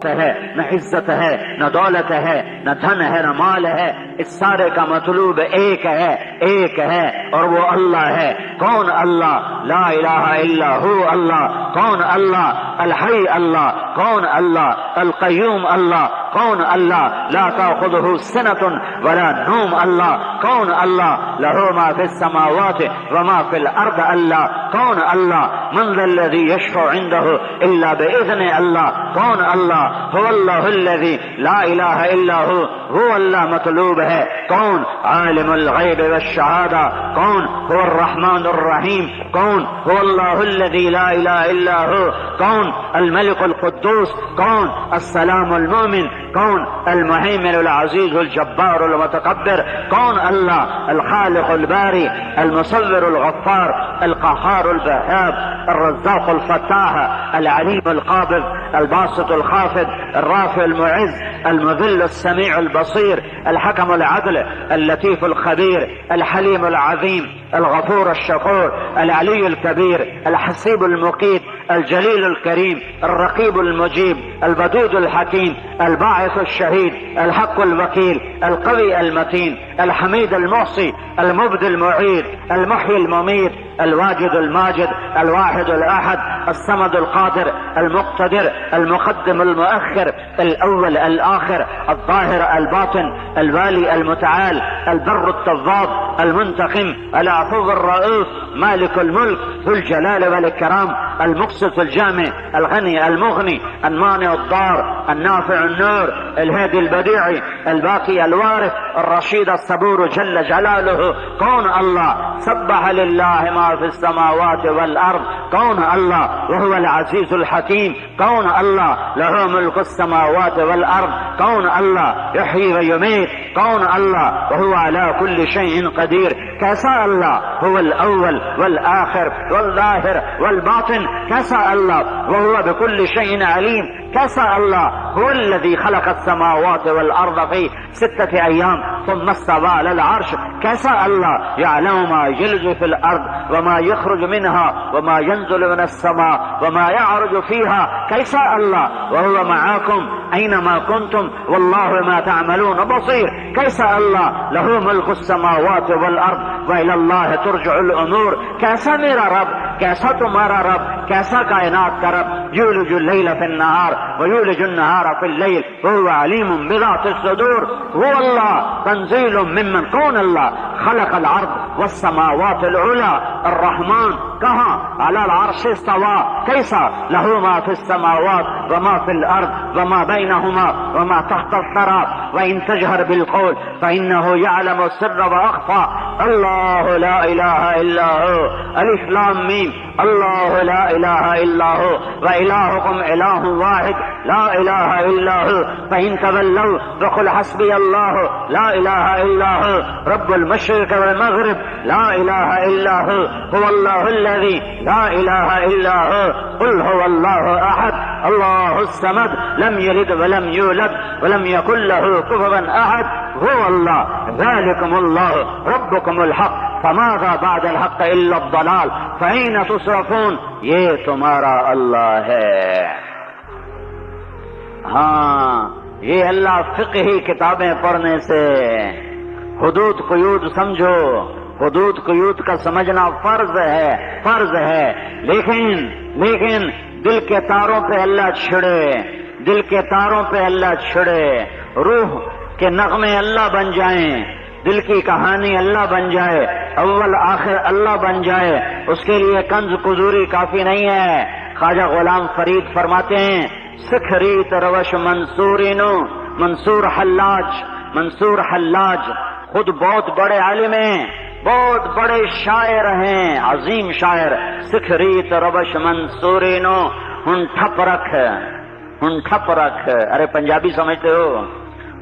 ہے، نہ عزت ہے، نہ دولت ہے، نہ دھن ہے، نہ مال ہے، اس سارے کا مطلوب ایک ہے اور وہ اللہ ہے۔ کون اللہ؟ لا الہ الا ہو اللہ۔ کون اللہ؟ الحی اللہ۔ کون اللہ؟ القیوم اللہ۔ کون اللہ؟ لا تأخذه سنة ولا نوم اللہ۔ کون اللہ؟ له ما في السماوات وما في الارض اللہ۔ کون اللہ؟ من ذا الذي يشفع عنده الا باذن اللہ۔ کون اللہ؟ هو اللہ الذي لا الہ الا هو اللہ مطلوب ہے۔ کون؟ عالم الغیب والشہادہ۔ کون؟ هو الرحمن الرحیم۔ کون؟ هو اللہ الذي لا الہ الا هو۔ کون؟ الملك القدوس۔ کون؟ السلام المؤمن۔ کون؟ المهيمن العزيز الجبار المتكبر۔ کون اللہ؟ الخالق الباري المصور الغفار القهار الوهاب الرزاق الفتاح العليم القابض الباسط الخافض الرافع المعز المذل السميع البصير الحكم العدل اللطيف الخبير الحليم العظيم الغفور الشكور العلي الكبير الحسيب المقيت الجليل الكريم الرقيب المجيب الودود الحكيم الباعث الشهيد الحق الوكيل القوي المتين الحميد المحصي المبدي المعيد المحيي المميت الواجد الماجد الواحد الأحد الصمد القادر المقتدر المقدم المؤخر الأول الآخر الظاهر الباطن الوالي المتعال البر التواب المنتقم العفو الرؤوف مالك الملك ذو الجلال والإكرام المقسط الجامع الغني المغني المانع الضار النافع النور الهادي البديع الباقي الوارث الرشيد الصبور جل جلاله کون اللہ؟ سبح للہ ما فی السماوات والارض۔ کون اللہ؟ وهو العزیز الحکیم۔ کون اللہ؟ له ملک السماوات والارض۔ کون اللہ؟ یحیی و یمیت۔ کون اللہ؟ وهو على كل شيء قدیر۔ کیسا اللہ؟ هو الاول والآخر والظاہر والباطن۔ کیسا اللہ؟ وهو بكل شيء علیم۔ کیسا اللہ؟ هو الذي خلق السماوات والارض في 6 ايام ثم استوى على العرش۔ کیسا اللہ؟ يعلم ما يلج في الارض وما يخرج منها وما ينزل من السماء وما يعرج فيها۔ کیسا اللہ؟ وهو معاكم اينما كنتم والله ما تعملون بصير۔ کیسا اللہ؟ له ملك السماوات والارض والى الله ترجع الامور۔ کیسا میرا رب؟ کیسا تمہارا رب؟ کیسا کائنات کا رب؟ یولج اللیل فی النہار ویولج النہار فی اللیل وهو علیم بذات الصدور۔ وہ اللہ تنزیل ممن کون اللہ؟ خلق الارض والسماوات العلا۔ الرحمن کہاں؟ علی العرش استوى۔ کیسا؟ له ما فی السماوات وما فی الارض وما بینہما وما تحت الثرى وان تجہر بالقول فانه يعلم السر واخفى۔ اللہ لا الہ الا هو۔ الف لام میم۔ اللہ لا الہ الا هو والہکم الہ واحد لا الہ الا هو فإن تولوا فقل حسبی اللہ لا الہ الا هو رب المشرق والمغرب لا الہ الا هو هو اللہ الذی لا الہ الا هو قل هو اللہ احد اللہ الصمد لم یلد ولم یولد ولم یکن له کفوا احد۔ هو اللہ ذلکم اللہ ربکم الحق فماذا بعد الحق الا الضلال فأين تصرفون۔ یہ تمہارا اللہ ہے۔ ہاں یہ اللہ فقہی کتابیں پڑھنے سے حدود قیود سمجھو، حدود قیود کا سمجھنا فرض ہے، لیکن دل کے تاروں پہ اللہ چھڑے، دل کے تاروں پہ اللہ چھڑے، روح کے نغمے اللہ بن جائیں، دل کی کہانی اللہ بن جائے، اول آخر اللہ بن جائے، اس کے لیے کنز قدوری کافی نہیں ہے۔ خواجہ غلام فرید فرماتے ہیں سکھ ریت روش منصورینو منصور حلاج خود بہت بڑے عالم ہیں، بہت بڑے شاعر ہیں، عظیم شاعر۔ سکھ ریت روش منصورینو ہن ٹھپ رکھ، ارے پنجابی سمجھتے ہو؟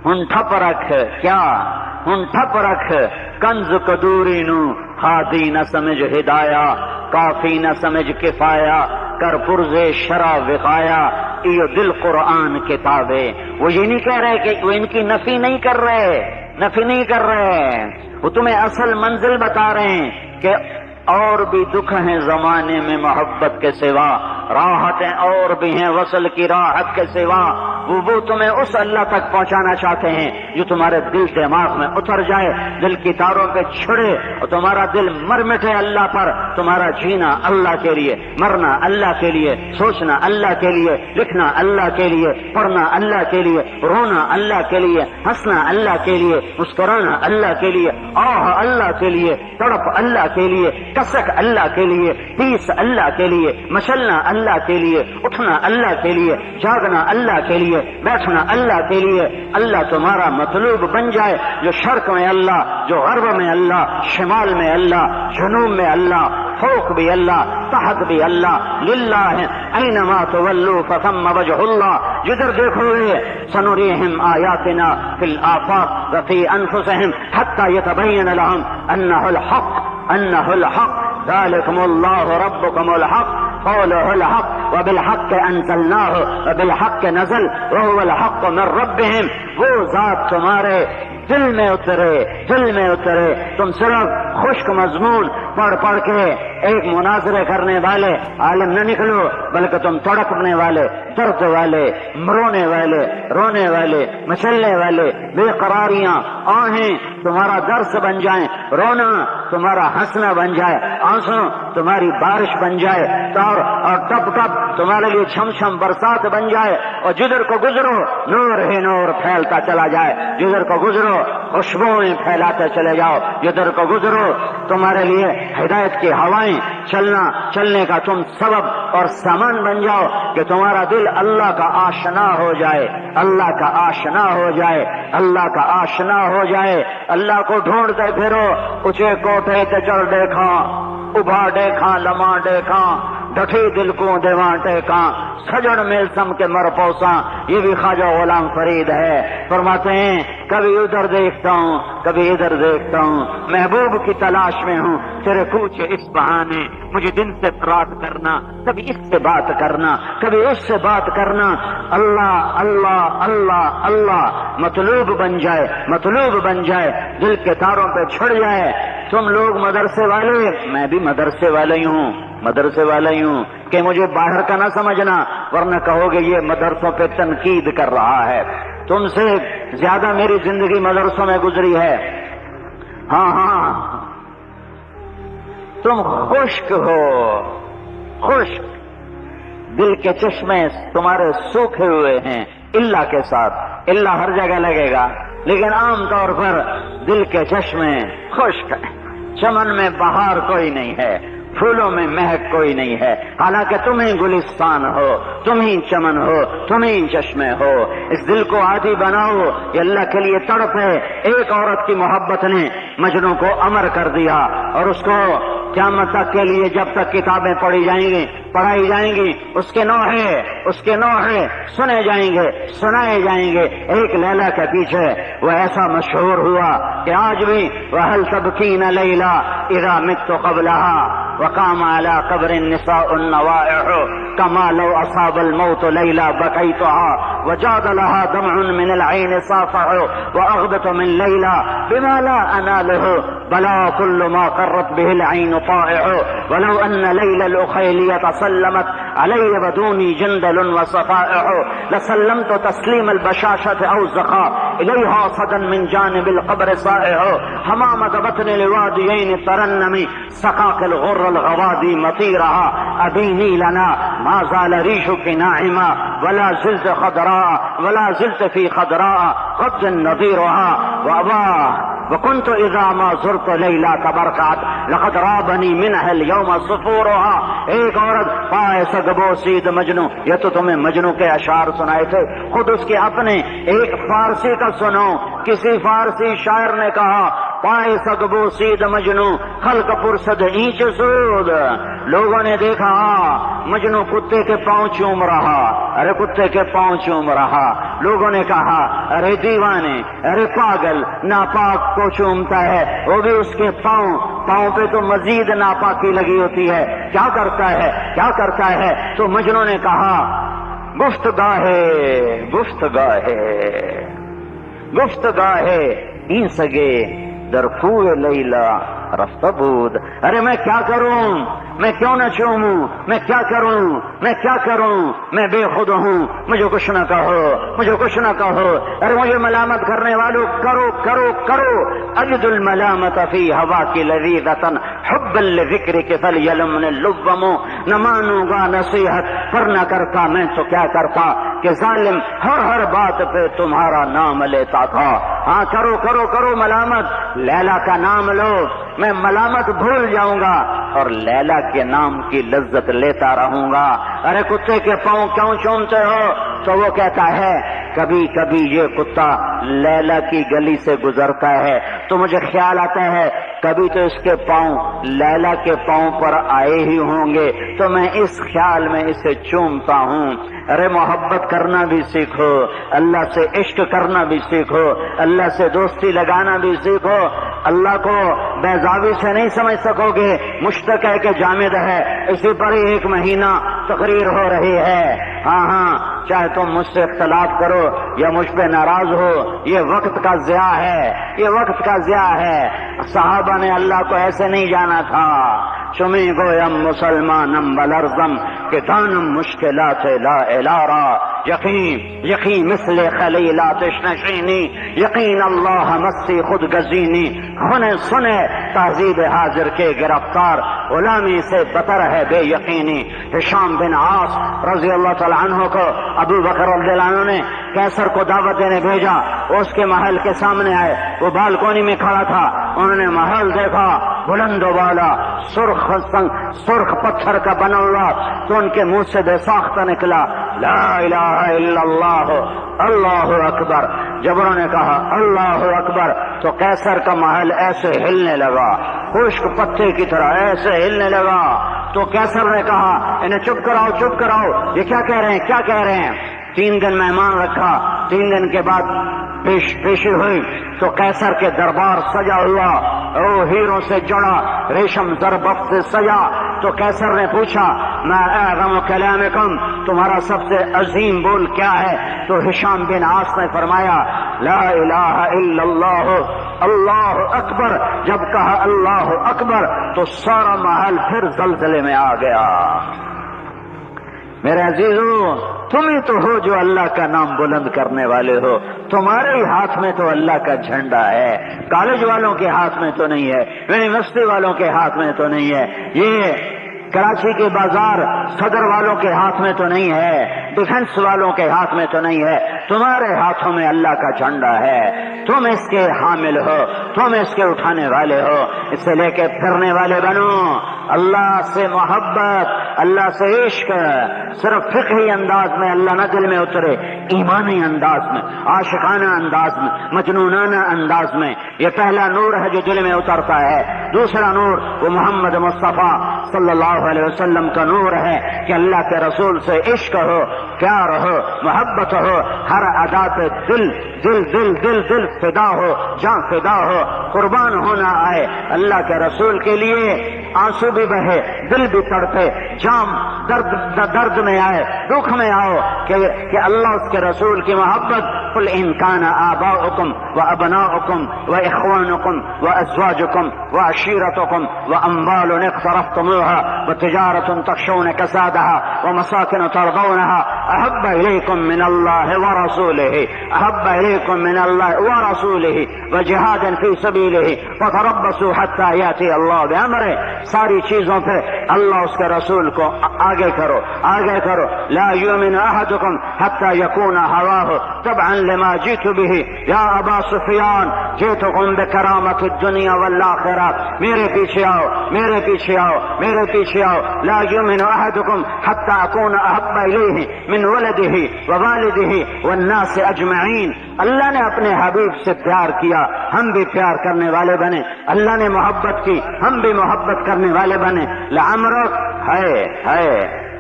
ہن ٹھپ رکھ کیا؟ ہن ٹھپ رکھ کنز قدوری نو ہادی نہ سمجھ ہدایا کافی نہ سمجھ کفایا کر پرز شرع وقایا یہ دل قرآن کتابیں۔ وہ یہ نہیں کہہ رہے کہ وہ ان کی نفی نہیں کر رہے، وہ تمہیں اصل منزل بتا رہے ہیں کہ اور بھی دکھ ہیں زمانے میں محبت کے سوا، راحتیں اور بھی ہیں وصل کی راحت کے سوا، وہ تمہیں اس اللہ تک پہنچانا چاہتے ہیں جو تمہارے دل دماغ میں اتر جائے، دل کی تاروں پہ چھڑے اور تمہارا دل مر مٹے اللہ پر، تمہارا جینا اللہ کے لیے، مرنا اللہ کے لیے، سوچنا اللہ کے لیے، لکھنا اللہ کے لیے، پڑھنا اللہ کے لیے، رونا اللہ کے لیے، ہنسنا اللہ کے لیے، مسکرانا اللہ کے لیے، آہ اللہ کے لیے، تڑپ اللہ کے لیے، کسک اللہ کے لیے، تیس اللہ کے لیے، مچلنا اللہ کے لیے، اٹھنا اللہ کے لیے، جاگنا اللہ کے لیے، بیٹھنا اللہ کے لیے۔ اللہ تمہارا مطلوب بن جائے، جو شرق میں اللہ، جو غرب میں اللہ، شمال میں اللہ، جنوب میں اللہ، فوق بھی اللہ، تحت بھی اللہ، للہ اینما تولوا فثم وجہ اللہ، جدھر دیکھو گے سنریہم آیاتنا فی الآفاق وفی انفسہم حتی یتبین لہم انہ الحق ذالکم اللہ ربکم الحق قوله الحق وبالحق انزلناہ وبالحق نزل وهو الحق من ربہم۔ وہ ذات تمہارے دل میں اترے، تم صرف خشک مضمون پڑھ پڑھ کے ایک مناظرے کرنے والے عالم نہ نکلو، بلکہ تم تڑپنے والے، درد والے، رونے والے، مچلنے والے، بے قراریاں، آہیں تمہارا درس بن جائیں، رونا تمہارا ہنسنا بن جائے، آنسو تمہاری بارش بن جائے، اور ٹپ ٹپ تمہارے لیے چھم چھم برسات بن جائے، اور جدھر کو گزرو نور ہی نور پھیلتا چلا جائے، جدھر کو گزرو خوشبوئیں پھیلاتے چلے جاؤ، جدھر کو گزرو تمہارے لیے ہدایت کی ہوائیں چلنے کا تم سبب اور سامان بن جاؤ، کہ تمہارا دل اللہ کا آشنا ہو جائے، اللہ کا آشنا ہو جائے، اللہ کا آشنا ہو جائے۔ اللہ کو ڈھونڈتے پھرو، اونچے کوٹھے تے چڑھ دیکھا، ابھا دیکھا، لما دیکھا، ڈٹھی دل کو دیواں ٹیکاں، سجڑ ملسم کے مر پوساں، یہ بھی خواجہ غلام فرید ہے۔ فرماتے ہیں کبھی ادھر دیکھتا ہوں، کبھی ادھر دیکھتا ہوں، محبوب کی تلاش میں ہوں، تیرے کوچ اس بہانے، مجھے دن سے رات کرنا، کبھی اس سے بات کرنا، کبھی اس سے بات کرنا، اللہ اللہ اللہ اللہ مطلوب بن جائے، دل کے تاروں پہ چھڑ جائے۔ تم لوگ مدرسے والے، میں بھی مدرسے والا ہی ہوں، کہ مجھے باہر کا نہ سمجھنا، ورنہ کہو گے یہ مدرسوں پہ تنقید کر رہا ہے۔ تم سے زیادہ میری زندگی مدرسوں میں گزری ہے۔ ہاں تم خشک ہو، خشک، دل کے چشمے تمہارے سوکھے ہوئے ہیں، اللہ کے ساتھ، اللہ ہر جگہ لگے گا، لیکن عام طور پر دل کے چشمے خشک ہیں۔ چمن میں بہار کوئی نہیں ہے، پھولوں میں مہک کوئی نہیں ہے، حالانکہ تم ہی گلستان ہو، تم ہی چمن ہو، تم ہی چشمے ہو۔ اس دل کو عادی بناؤ، یہ اللہ کے لیے تڑپ ہے۔ ایک عورت کی محبت نے مجنوں کو امر کر دیا، اور اس کو قیامت تک کے لیے جب تک کتابیں پڑھائی جائیں گی اس کے نوحے سنائے جائیں گے۔ ایک لیلا کے پیچھے وہ ایسا مشہور ہوا کہ آج بھی وَهَلْ تَبْكِينَ لَيْلَا إِذَا مِتُّ قَبْلَهَا وقام على قبر النساء النوائح كما لو أصاب الموت ليلى بكيتها وجاد لها دمع من العين صافح وأغبط من ليلى بما لا أناله بلا كل ما قرت به العين طائع ولو أن ليلى الأخيلية سلمت علي بدوني جندل وصفائح لسلمت تسليم البشاشة أو الزخاء إليها صدا من جانب القبر صائح حمامة بطن الواديين ترنمي سقاك الغر الغوادي مطيرها أبيني لنا ما زال ريشك ناعما ولا زلت في خضراء قد نظيرها وأباه وكنت إذا ما زرت ليلى تبركعت لقد رابني منها اليوم صفورها۔ ایک عورت پائے سگبو سید مجنو، یہ تو تمہیں مجنو کے اشعار سنائے تھے، خود اس کے اپنے ایک فارسی کا سنو۔ کسی فارسی شاعر نے کہا پائے سگبو سید مجنو خلق پرسد اینچ سود۔ لوگوں نے دیکھا مجنو کتے کے پاؤں چوم رہا، ارے کتے کے پاؤں چوم رہا۔ لوگوں نے کہا ارے دیوانے، ارے پاگل، ناپاک کو چومتا ہے، وہ بھی اس کے پاؤں پہ تو مزید ناپاکی لگی ہوتی ہے، کیا کرتا ہے؟ تو مجنو نے کہا گفتگاہے این سگے در پور لیلا رفت بود۔ ارے میں کیا کروں، میں کیوں نہ چوموں، میں کیا کروں، میں کیا کروں، میں بے خود ہوں، مجھے کچھ نہ کہو، مجھے کچھ نہ کہو، ارے مجھے ملامت کرنے والوں کرو کرو کرو، اجد الملامت فی ہوا کی لذیذۃ حبا لذکرک فلیلمن اللوم، نہ مانوں گا نصیحت پر نہ کرتا میں تو کیا کرتا کہ ظالم ہر بات پہ تمہارا نام لیتا تھا۔ ہاں کرو کرو کرو ملامت، لیلا کا نام لو، میں ملامت بھول جاؤں گا اور لیلا کے نام کی لذت لیتا رہوں گا۔ ارے کتے کے پاؤں کیوں چومتے ہو؟ تو وہ کہتا ہے کبھی کبھی یہ کتا لیلا کی گلی سے گزرتا ہے تو مجھے خیال آتا ہے کبھی تو اس کے پاؤں لیلا کے پاؤں پر آئے ہی ہوں گے، تو میں اس خیال میں اسے چومتا ہوں۔ ارے محبت کرنا بھی سیکھو، اللہ سے عشق کرنا بھی سیکھو، اللہ سے دوستی لگانا بھی سیکھو۔ اللہ کو بیضاوی سے نہیں سمجھ سکو گے، مشتق ہے کہ جامد ہے، اسی پر ہی 1 مہینہ تقریر ہو رہی ہے۔ ہاں چاہے تم مجھ سے اختلاف کرو یا مجھ پہ ناراض ہو، یہ وقت کا ضیاع ہے، یہ وقت کا ضیاع ہے۔ صحابہ نے اللہ کو ایسے نہیں جانا تھا، چمی گویم مسلمانم بلرزم کہ دانم مشکلات لا الارا، یقین مثل خلیلات نشینی، یقین اللہ مسی خود گزینی، سنے تہذیب حاضر کے گرفتار، غلامی سے بتر ہے بے یقینی۔ ہشام بن عاص رضی اللہ تعالی عنہ کو ابو بکر رضی اللہ عنہ نے کیسر کو دعوت دینے بھیجا، اس کے محل کے سامنے آئے، وہ بالکونی میں کھڑا تھا، انہوں نے محل دیکھا بلند و بالا، سرخ پتھر کا بنا ہوا، تو ان کے منہ سے بے ساختہ نکلا لا الہ الا اللہ، اللہ اکبر۔ جب انہوں نے کہا اللہ اکبر تو کیسر کا محل ایسے ہلنے لگا، خشک پتے کی طرح ایسے ہلنے لگا۔ تو کیسر نے کہا انہیں چپ کراؤ چپ کراؤ، یہ کیا کہہ رہے ہیں کیا کہہ رہے ہیں؟ 3 دن مہمان رکھا، 3 دن کے بعد پیشی ہوئی تو کیسر کے دربار سجا ہوا، او ہیروں سے جڑا، ریشم زربفت سے سجا۔ تو کیسر نے پوچھا ما اعظم کلامکم، تمہارا سب سے عظیم بول کیا ہے؟ تو ہشام بن عاص نے فرمایا لا الہ الا اللہ، اللہ اکبر۔ جب کہا اللہ اکبر تو سارا محل پھر زلزلے میں آ گیا۔ میرے عزیزو، تم ہی تو ہو جو اللہ کا نام بلند کرنے والے ہو، تمہارے ہی ہاتھ میں تو اللہ کا جھنڈا ہے، کالج والوں کے ہاتھ میں تو نہیں ہے، یونیورسٹی والوں کے ہاتھ میں تو نہیں ہے، یہ کراچی کے بازار صدر والوں کے ہاتھ میں تو نہیں ہے، ڈیفنس والوں کے ہاتھ میں تو نہیں ہے، تمہارے ہاتھوں میں اللہ کا جھنڈا ہے، تم اس کے حامل ہو، تم اس کے اٹھانے والے ہو، اسے لے کے پھرنے والے بنو۔ اللہ سے محبت، اللہ سے عشق صرف فقہی انداز میں اللہ نہ دل میں اترے، ایمانی انداز میں، عاشقانہ انداز میں، مجنونانہ انداز میں، یہ پہلا نور ہے جو دل میں اترتا ہے۔ دوسرا نور وہ محمد مصطفیٰ صلی اللہ علیہ وسلم کا نور ہے کہ اللہ کے رسول سے عشق ہو، پیار ہو، محبت ہو، ہر ادا پہ دل دل دل دل دل فدا ہو، جان فدا ہو، قربان ہونا آئے اللہ کے رسول کے لیے، آنسو بھی بہے، دل بھی تڑپے، جام درد میں آئے، دکھ میں آؤ کہ اللہ اس کے رسول کی محبت۔ قل ان کان آباؤکم وابناؤکم واخوانکم وازواجکم وعشیرتکم واموال اقترفتموها وتجارة تخشون كسادها ومساكن ترضونها احب الیکم من اللہ ورسولہ، احب الیکم من اللہ ورسولہ وجہاد فی سبیلہ فتربصوا حتی یاتی اللہ بامرہ۔ ساری چیزوں پہ اللہ اس کے رسول کو آگے کرو، آگے کرو۔ لا یؤمن احدکم حتی یکون ہواہ تبعا لما جئت به یا ابا سفیان جئتکم بکرامت الدنیا والآخرہ۔ میرے پیچھے آؤ، میرے پیچھے آؤ، میرے پیچھے آؤ۔ لا یؤمن احدکم حتی اکون احب الیہ من ولدہ ووالدہ والناس اجمعین۔ اللہ نے اپنے حبیب سے پیار کیا، ہم بھی پیار کرنے والے بنے، اللہ نے محبت کی، ہم بھی محبت کرنے والے بنے۔ لعمرک ہے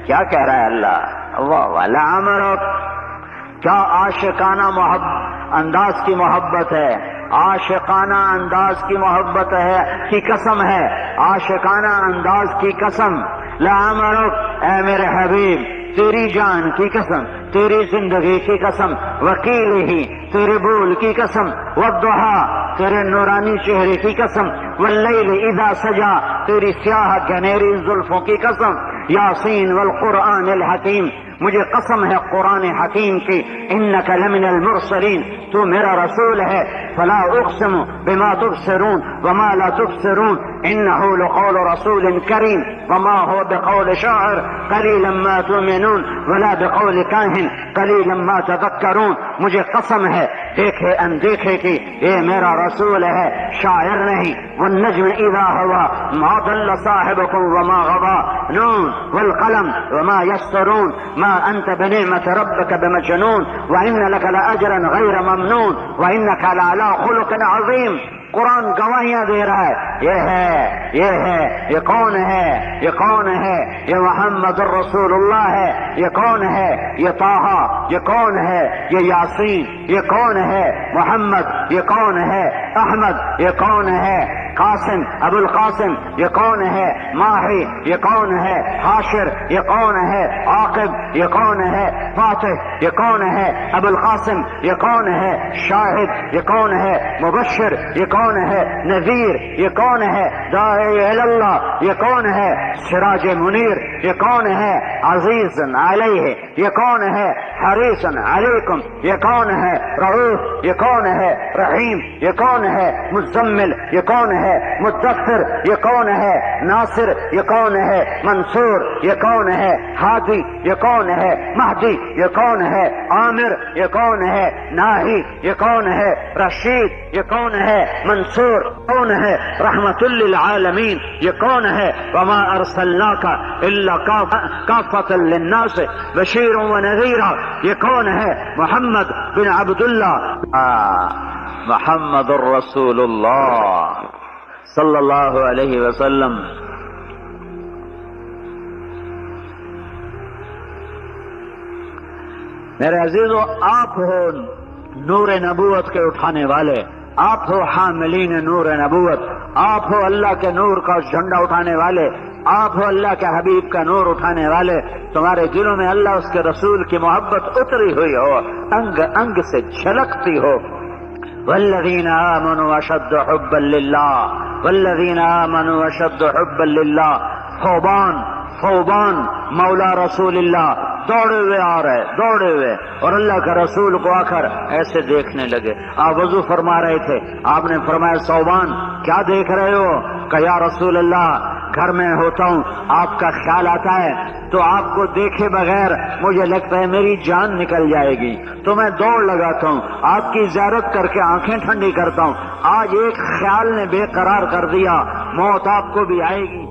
کیا کہہ رہا ہے اللہ؟ واہ، لعمرک، کیا عاشقانہ انداز کی محبت ہے، عاشقانہ انداز کی محبت ہے کی قسم ہے، عاشقانہ انداز کی قسم۔ لعمرک، اے میرے حبیب، تیری جان کی قسم، تیری زندگی کی قسم، وکیل ہی تیرے بول کی قسم، والضحیٰ، تیرے نورانی چہرے کی قسم، واللیل اذا سجا تیری سیاہ گہری زلفوں کی قسم، یاسین والقرآن الحکیم مجھے قسم ہے قرآن حکیم کی، انک لمن المرسلین تو میرا رسول ہے، فلا اقسم بما تبصرون وما لا تبصرون انه لقول رسول کریم وما هو بقول شاعر قلیلا ما تؤمنون ولا بقول کاہن قلیلا ما تذکرون، مجھے قسم ہے دیکھے اندیکھے کی یہ میرا رسول ہے، شاعر نہیں، والنجم اذا ہوا ما ضل صاحبكم وما غوا نون والقلم وما يسطرون ما انت بنعمة ربك بمجنون وان لك لاجرا غير ممنون وانك لعلى خلق عظیم۔ قرآن گواہیاں دے رہا ہے، یہ ہے، یہ ہے، یہ کون ہے، یہ کون ہے، یہ محمد الرسول اللہ ہے، یہ کون ہے، یہ طٰہٰ، یہ کون ہے، یہ یاسین، یہ کون ہے، محمد، یہ کون ہے، احمد، یہ کون ہے، قاسم، ابو القاسم، یہ کون ہے، ماہی، یہ کون ہے، حاشر، یہ کون ہے، عاقب، یہ کون ہے، فاتح، یہ کون ہے، ابو القاسم، یہ کون ہے، شاہد، یہ کون ہے، مبشر، یہ کون ہے، نذیر، یہ کون ہے، داعی الی اللہ، یہ کون ہے، سراج منیر، یہ کون ہے، عزیز علیہ، یہ کون ہے، حریص علیکم، یہ کون ہے، رؤوف، یہ کون ہے، رحیم، یہ کون ہے، مزمل، یہ کون ہے، مدثر، یہ کون ہے، ناصر، یہ کون ہے، منصور، یہ کون ہے، ہادی، یہ کون ہے، مہدی، یہ کون ہے، عامر، یہ کون ہے، ناہی، یہ کون ہے، رشید، یہ کون ہے، منصور، کون ہے، رحمت للعالمین، یہ کون ہے، وما ارسلناک الا کافۃ للناس بشیر و نذیرا، یہ کون ہے، محمد بن عبداللہ محمد الرسول اللہ صلی اللہ علیہ وسلم۔ میرے عزیزو، آپ ہو نور نبوت کے اٹھانے والے، آپ ہو حاملین نور نبوت، آپ ہو اللہ کے نور کا جھنڈا اٹھانے والے، آپ ہو اللہ کے حبیب کا نور اٹھانے والے، تمہارے دلوں میں اللہ اس کے رسول کی محبت اتری ہوئی ہو، انگ انگ سے جھلکتی ہو۔ والذین آمنوا اشد حبا للہ، والذین آمنوا اشد حبا للہ، فوبان مولا رسول اللہ دوڑے ہوئے آ رہے، دوڑے ہوئے، اور اللہ کا رسول کو آ کر ایسے دیکھنے لگے۔ آپ وضو فرما رہے تھے، آپ نے فرمایا صوبان کیا دیکھ رہے ہو؟ کہ یا رسول اللہ گھر میں ہوتا ہوں، آپ کا خیال آتا ہے تو آپ کو دیکھے بغیر مجھے لگتا ہے میری جان نکل جائے گی، تو میں دوڑ لگاتا ہوں، آپ کی زیارت کر کے آنکھیں ٹھنڈی کرتا ہوں۔ آج ایک خیال نے بے قرار کر دیا، موت آپ کو بھی آئے گی،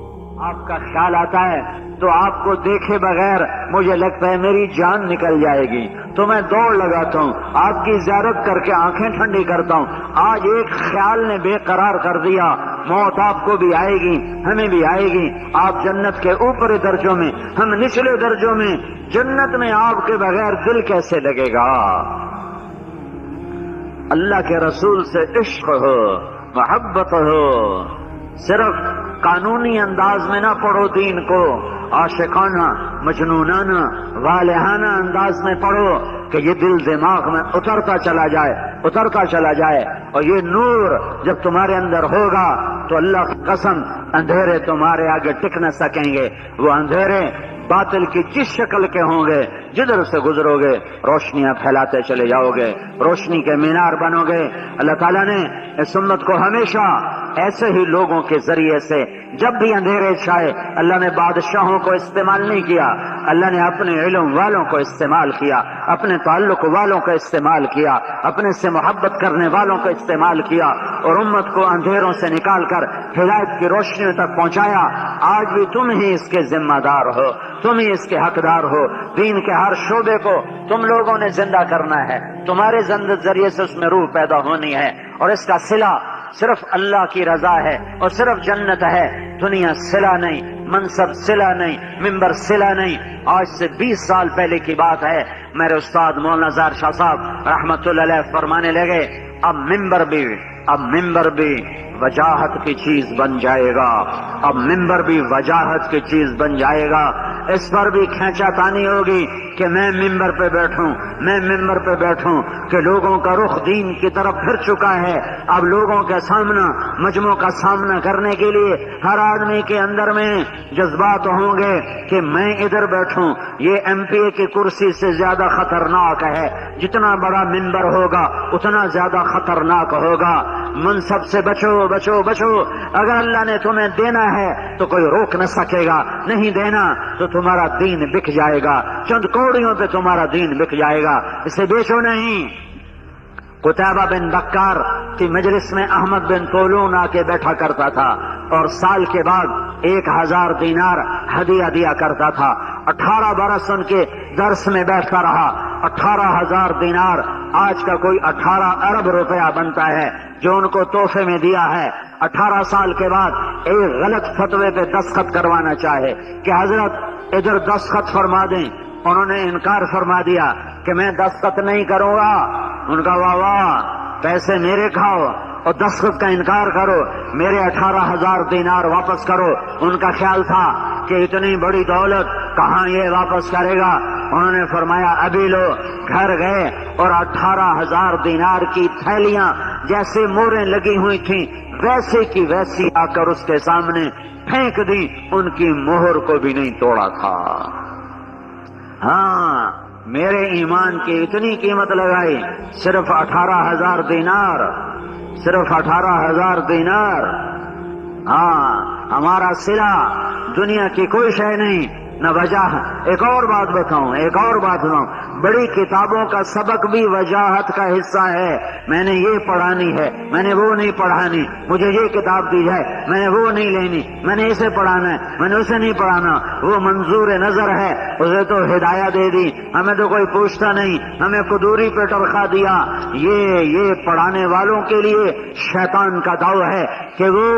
آپ کا خیال آتا ہے تو آپ کو دیکھے بغیر مجھے لگتا ہے میری جان نکل جائے گی، تو میں دوڑ لگاتا ہوں، آپ کی زیارت کر کے آنکھیں ٹھنڈی کرتا ہوں۔ آج ایک خیال نے بے قرار کر دیا، موت آپ کو بھی آئے گی، ہمیں بھی آئے گی۔ آپ جنت کے اوپری درجوں میں، ہم نچلے درجوں میں، جنت میں آپ کے بغیر دل کیسے لگے گا؟ اللہ کے رسول سے عشق ہو، محبت ہو، صرف قانونی انداز میں نہ پڑھو دین کو، عاشقانہ، مجنونانہ، والہانہ انداز میں پڑھو کہ یہ دل دماغ میں اترتا چلا جائے، اترتا چلا جائے، اور یہ نور جب تمہارے اندر ہوگا تو اللہ کی قسم اندھیرے تمہارے آگے ٹک نہ سکیں گے۔ وہ اندھیرے باطل کی جس شکل کے ہوں گے، جدھر سے گزرو گے روشنیاں پھیلاتے چلے جاؤ گے، روشنی کے مینار بنو گے۔ اللہ تعالیٰ نے اس امت کو ہمیشہ ایسے ہی لوگوں کے ذریعے سے، جب بھی اندھیرے چھائے، اللہ نے بادشاہوں کو استعمال نہیں کیا، اللہ نے اپنے علم والوں کو استعمال کیا، اپنے تعلق والوں کو استعمال کیا، اپنے سے محبت کرنے والوں کو استعمال کیا، اور امت کو اندھیروں سے نکال کر ہدایت کی روشنیوں تک پہنچایا۔ آج بھی تم ہی اس کے ذمہ دار ہو، تم ہی اس کے حقدار ہو۔ دین کے ہر شعبے کو تم لوگوں نے زندہ کرنا ہے، تمہارے ذریعے سے اس میں روح پیدا ہونی ہے، اور اس کا صلہ صرف اللہ کی رضا ہے اور صرف جنت ہے، دنیا صلہ نہیں، منصب صلہ نہیں، ممبر صلہ نہیں۔ آج سے 20 سال پہلے کی بات ہے، میرے استاد مولانا زار شاہ صاحب رحمت اللہ علیہ فرمانے لگے، اب ممبر بھی وجاہت کی چیز بن جائے گا، اب ممبر بھی وجاہت کی چیز بن جائے گا۔ اس پر بھی کھینچا تانی ہوگی کہ میں ممبر پہ بیٹھوں کہ لوگوں کا رخ دین کی طرف پھر چکا ہے. اب لوگوں کا سامنا، مجموع کا سامنا کرنے کے لیے ہر آدمی کے اندر میں جذبات ہوں گے کہ میں ادھر بیٹھوں. یہ ایم پی اے کی کرسی سے زیادہ خطرناک ہے. جتنا بڑا ممبر ہوگا اتنا زیادہ خطرناک ہوگا. منصب سے بچو بچو بچو. اگر اللہ نے تمہیں دینا ہے تو کوئی روک نہ سکے گا، نہیں دینا تو تمہارا دین بک جائے گا. چند کوڑیوں پہ تمہارا دین بک جائے گا، اسے بیچو نہیں. قتیبہ بن بکار کی مجلس میں احمد بن طولون آ کے بیٹھا کرتا تھا اور سال کے بعد 1000 دینار ہدیہ دیا کرتا تھا. 18 برس ان کے درس میں بیٹھتا رہا. 18,000 دینار آج کا کوئی 18 ارب روپیہ بنتا ہے جو ان کو تحفے میں دیا ہے. 18 سال کے بعد ایک غلط فتوے پہ دستخط کروانا چاہے کہ حضرت ادھر دستخط فرما دیں. انہوں نے انکار فرما دیا کہ میں دستخط نہیں کروں گا. ان کا واہ واہ، پیسے میرے کھاؤ اور دستخط کا انکار کرو، میرے 18,000 دینار واپس کرو. ان کا خیال تھا کہ اتنی بڑی دولت کہاں یہ واپس کرے گا. انہوں نے فرمایا ابھی لو. گھر گئے اور 18,000 دینار کی تھیلیاں جیسے موریں لگی ہوئی تھیں ویسے کی ویسی آ کر اس کے سامنے پھینک دی. ان کی مہر کو بھی نہیں توڑا تھا. ہاں، میرے ایمان کی اتنی قیمت لگائی، صرف 18,000 دینار، صرف 18,000 دینار. ہاں، ہمارا صلہ دنیا کی کوئی شے نہیں، نہ وجہ. ایک اور بات بتاؤں، بڑی کتابوں کا سبق بھی وجاہت کا حصہ ہے. میں نے یہ پڑھانی ہے، میں نے وہ نہیں پڑھانی. مجھے یہ کتاب دی جائے، میں نے وہ نہیں لینی. میں نے اسے پڑھانا ہے، میں نے اسے نہیں پڑھانا. وہ منظور نظر ہے، اسے تو ہدایت دے دی، ہمیں تو کوئی پوچھتا نہیں، ہمیں قدوری پہ ٹرخا دیا. یہ پڑھانے والوں کے لیے شیطان کا داؤ ہے کہ وہ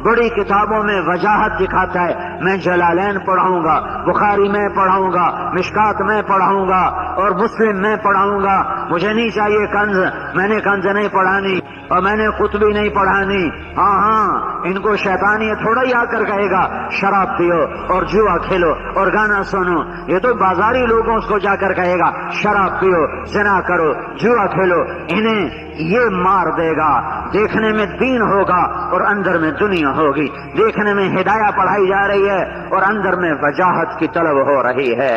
بڑی کتابوں میں وجاہت دکھاتا ہے. میں جلالین پڑھاؤں گا، بخاری میں پڑھاؤں گا، مشکات میں پڑھاؤں گا اور مسلم میں پڑھاؤں گا. مجھے نہیں چاہیے کنز، میں نے کنز نہیں پڑھانی اور میں نے قطبی نہیں پڑھانی. ہاں، ان کو شیطان یہ تھوڑا ہی آ کر کہے گا شراب پیو اور جوا کھیلو اور گانا سنو. یہ تو بازاری لوگوں کو جا کر کہے گا شراب پیو، زنا کرو، جوا کھیلو. انہیں یہ مار دے گا. دیکھنے میں دین ہوگا اور اندر میں دنیا ہوگی. دیکھنے میں ہدایت پڑھائی جا رہی ہے اور اندر میں وجاہت کی طلب ہو رہی ہے.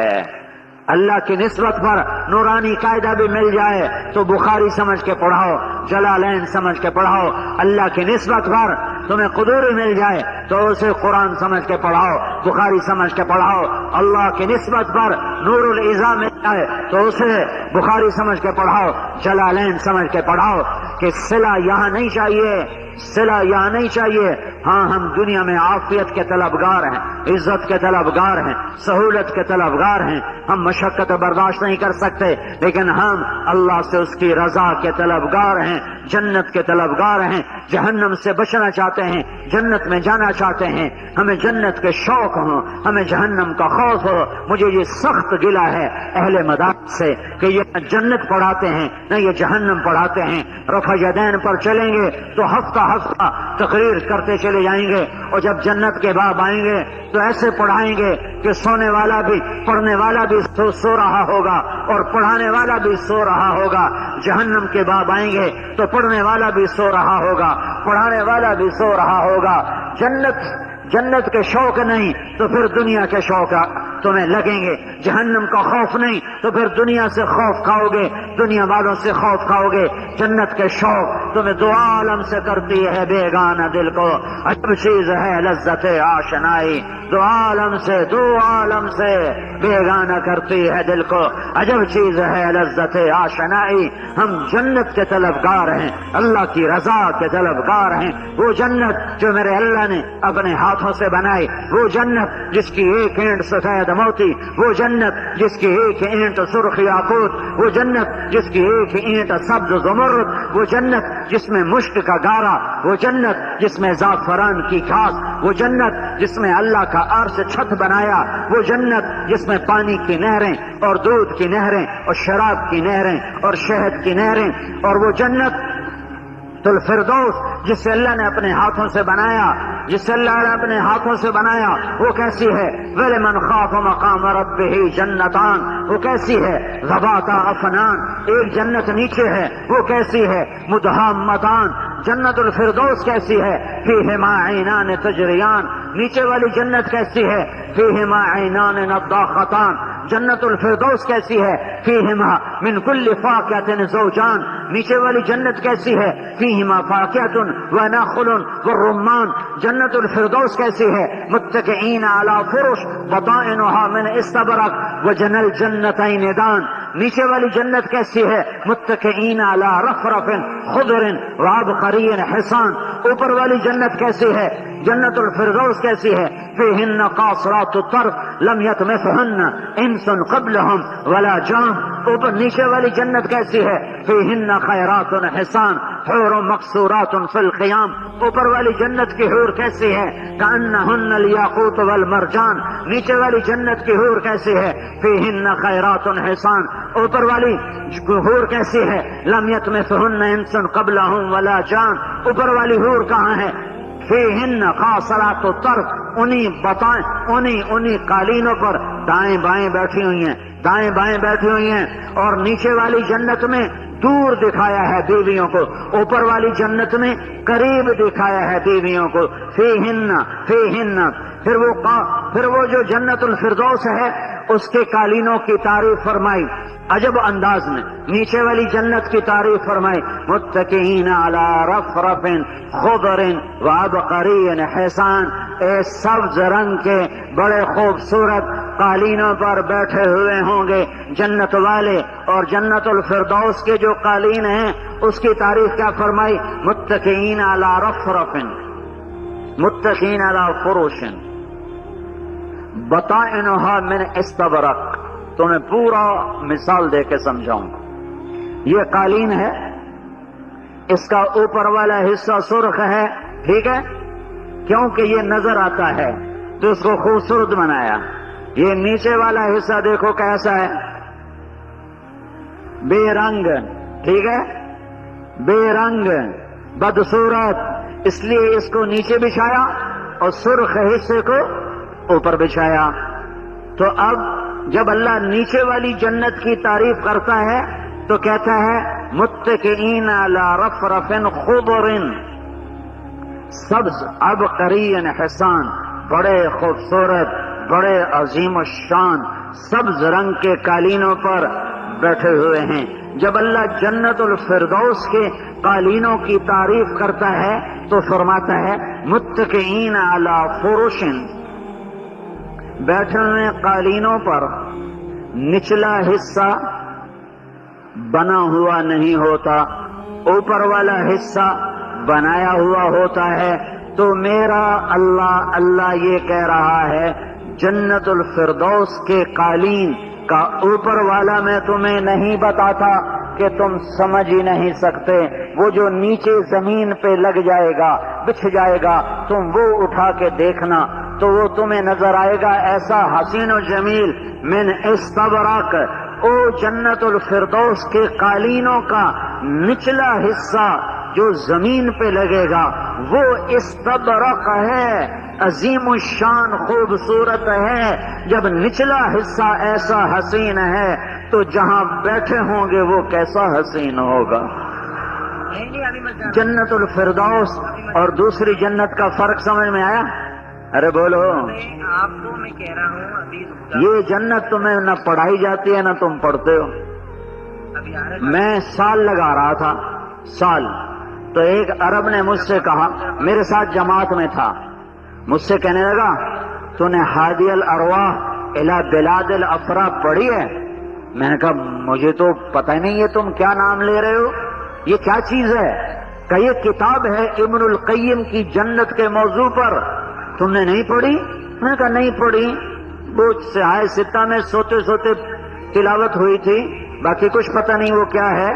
اللہ کی نسبت پر نورانی قاعدہ بھی مل جائے تو بخاری سمجھ کے پڑھاؤ، جلالین سمجھ کے پڑھاؤ. اللہ کی نسبت پر تمہیں قدوری مل جائے تو اسے قرآن سمجھ کے پڑھاؤ، بخاری سمجھ کے پڑھاؤ. اللہ کی نسبت پر نور العزا مل جائے تو اسے بخاری سمجھ کے پڑھاؤ، جلالین سمجھ کے پڑھاؤ. کہ صلہ یہاں نہیں چاہیے، صلہ یہاں نہیں چاہیے. ہاں، ہم دنیا میں عافیت کے طلبگار ہیں، عزت کے طلبگار ہیں، سہولت کے طلبگار ہیں. ہم مشقت برداشت نہیں کر سکتے، لیکن ہم اللہ سے اس کی رضا کے طلبگار ہیں، جنت کے طلبگار ہیں. جہنم سے بچنا چاہتے ہیں، جنت میں جانا چاہتے ہیں. ہمیں جنت کے شوق ہو، ہمیں جہنم کا خوف ہو. مجھے یہ سخت گلہ ہے اہل مدارس سے کہ یہ نہ جنت پڑھاتے ہیں نہ یہ جہنم پڑھاتے ہیں. رفع یدین پر چلیں گے تو ہفتہ تقریر کرتے چلے جائیں گے اور جب جنت کے باب آئیں گے تو ایسے پڑھائیں گے کہ سونے والا بھی، پڑھنے والا بھی سو رہا ہوگا اور پڑھانے والا بھی سو رہا ہوگا. جہنم کے باب آئیں گے تو پڑھنے والا بھی سو رہا ہوگا، پڑھانے والا بھی سو رہا ہوگا. جنت کے شوق نہیں تو پھر دنیا کے شوق تمہیں لگیں گے. جہنم کا خوف نہیں تو پھر دنیا سے خوف کھاؤ گے، دنیا والوں سے خوف کھاؤ گے. جنت کے شوق تمہیں دو عالم سے کرتی ہے بیگانہ دل کو. عجب چیز ہے لذت آشنائی، دو عالم سے بیگانہ کرتی ہے دل کو. عجب چیز ہے لذت آشنائی. ہم جنت کے طلبگار ہیں، اللہ کی رضا کے طلبگار ہیں. وہ جنت جو میرے اللہ نے اپنے ہاتھوں سے بنائی، وہ جنت جس کی ایک اینٹ سفید موتی، وہ جنت جس کی ایک اینٹ سرخ یاقوت، وہ جنت جس کی ایک اینٹ سبز زمرد، وہ جنت جس میں مشک کا گارا، وہ جنت جس میں زعفران کی گھاس، وہ جنت جس میں اللہ کا عرش چھت بنایا، وہ جنت جس میں پانی کی نہریں اور دودھ کی نہریں اور شراب کی نہریں اور شہد کی نہریں، اور وہ جنت الفردوس جسے اللہ نے اپنے ہاتھوں سے بنایا. جسے اللہ نے اپنے ہاتھوں سے بنایا وہ کیسی ہے؟ وَلِمَنْ خَافَ مَقَامَ رَبِّهِ جَنَّتَانِ وہ کیسی ہے؟ ذَوَاتَا أَفْنَانٍ ایک جنت نیچے ہے وہ کیسی ہے؟ مُدْهَامَّتَانِ جنت الفردوس کیسی ہے؟ فِيهِمَا عَيْنَانِ تَجْرِيَانِ نیچے والی جنت کیسی ہے؟ فِيهِمَا عَيْنَانِ نَضَّاخَتَانِ جنت الفردوس کیسی ہے؟ فیہما من کل فاکہۃ زوجان نیچے والی جنت کیسی ہے؟ فیہما فاکہۃ ونخل والرمان جنت الفردوس کیسی ہے؟ متکئین علی فرش بطائنها من استبرق وجنى الجنتین دان نیچے والی جنت کیسی ہے؟ متکئین علی رفرف خضر وعبقری حصان اوپر والی جنت کیسی ہے؟ جنت الفردوس کیسی ہے؟ فیہن قاصرات الطرف لم یطمثہن انس قبلہم ولا جان اوپر نیچے والی جنت کیسی ہے؟ فیہن خیرات حسان حور مقصورات فی الخیام اوپر والی جنت کی حور کیسی ہے؟ کأنہن الیاقوت والمرجان نیچے والی جنت کی حور کیسی ہے؟ فیہن خیرات حسان اوپر والی حور کیسی ہے؟ لم یطمثہن انس قبلہم ولا جان اوپر والی حور کہاں ہے؟ فیہن قاصرات الطرف انہی قالینوں پر دائیں بائیں بیٹھی ہوئی ہیں دائیں بائیں بیٹھی ہوئی ہیں اور نیچے والی جنت میں دور دکھایا ہے بیویوں کو اوپر والی جنت میں قریب دکھایا ہے بیویوں کو فیہن پھر وہ جو جنت الفردوس ہے اس کے قالینوں کی تعریف فرمائی عجب انداز میں نیچے والی جنت کی تعریف فرمائی متکئین علی رفرف خضر وعبقری حسان سبز رنگ کے بڑے خوبصورت قالینوں پر بیٹھے ہوئے ہوں گے جنت والے اور جنت الفردوس کے جو قالین ہیں اس کی تعریف کیا فرمائی متکئین علی رفرف متکئین علی فروش بطائنها من استبرق تمہیں پورا مثال دے کے سمجھاؤں یہ قالین ہے اس کا اوپر والا حصہ سرخ ہے ٹھیک ہے کیونکہ یہ نظر آتا ہے تو اس کو خوبصورت بنایا یہ نیچے والا حصہ دیکھو کیسا ہے بے رنگ ٹھیک ہے بے رنگ بدصورت اس لیے اس کو نیچے بچھایا اور سرخ حصے کو اوپر بچھایا تو اب جب اللہ نیچے والی جنت کی تعریف کرتا ہے تو کہتا ہے متکئین علی رفرف خضر سبز عبقری حسان بڑے خوبصورت بڑے عظیم الشان سبز رنگ کے قالینوں پر بیٹھے ہوئے ہیں جب اللہ جنت الفردوس کے قالینوں کی تعریف کرتا ہے تو فرماتا ہے متکئین علی فرش بیٹھے ہوئے قالینوں پر نچلا حصہ بنا ہوا نہیں ہوتا اوپر والا حصہ بنایا ہوا ہوتا ہے تو میرا اللہ یہ کہہ رہا ہے جنت الفردوس کے قالین کا اوپر والا میں تمہیں نہیں بتاتا کہ تم سمجھ ہی نہیں سکتے وہ جو نیچے زمین پہ لگ جائے گا بچھ جائے گا تم وہ اٹھا کے دیکھنا تو وہ تمہیں نظر آئے گا ایسا حسین و جمیل من استبرق او جنت الفردوس کے قالینوں کا نچلا حصہ جو زمین پہ لگے گا وہ استبرق ہے عظیم الشان خوبصورت ہے جب نچلا حصہ ایسا حسین ہے تو جہاں بیٹھے ہوں گے وہ کیسا حسین ہوگا جنت الفردوس اور دوسری جنت کا فرق سمجھ میں آیا ارے بولو آپ کو میں کہہ رہا ہوں ابھی یہ جنت تمہیں نہ پڑھائی جاتی ہے نہ تم پڑھتے ہو میں سال لگا رہا تھا سال تو ایک عرب نے مجھ سے کہا میرے ساتھ جماعت میں تھا مجھ سے کہنے لگا تو نے ہادی الارواح الی بلاد الافراح پڑھی ہے میں نے کہا مجھے تو پتہ ہی نہیں ہے تم کیا نام لے رہے ہو یہ کیا چیز ہے کہ یہ کتاب ہے ابن القیم کی جنت کے موضوع پر تم نے نہیں پڑھی میں نے کہا نہیں پڑھی وہ سہائے ستہ میں سوتے سوتے تلاوت ہوئی تھی باقی کچھ پتہ نہیں وہ کیا ہے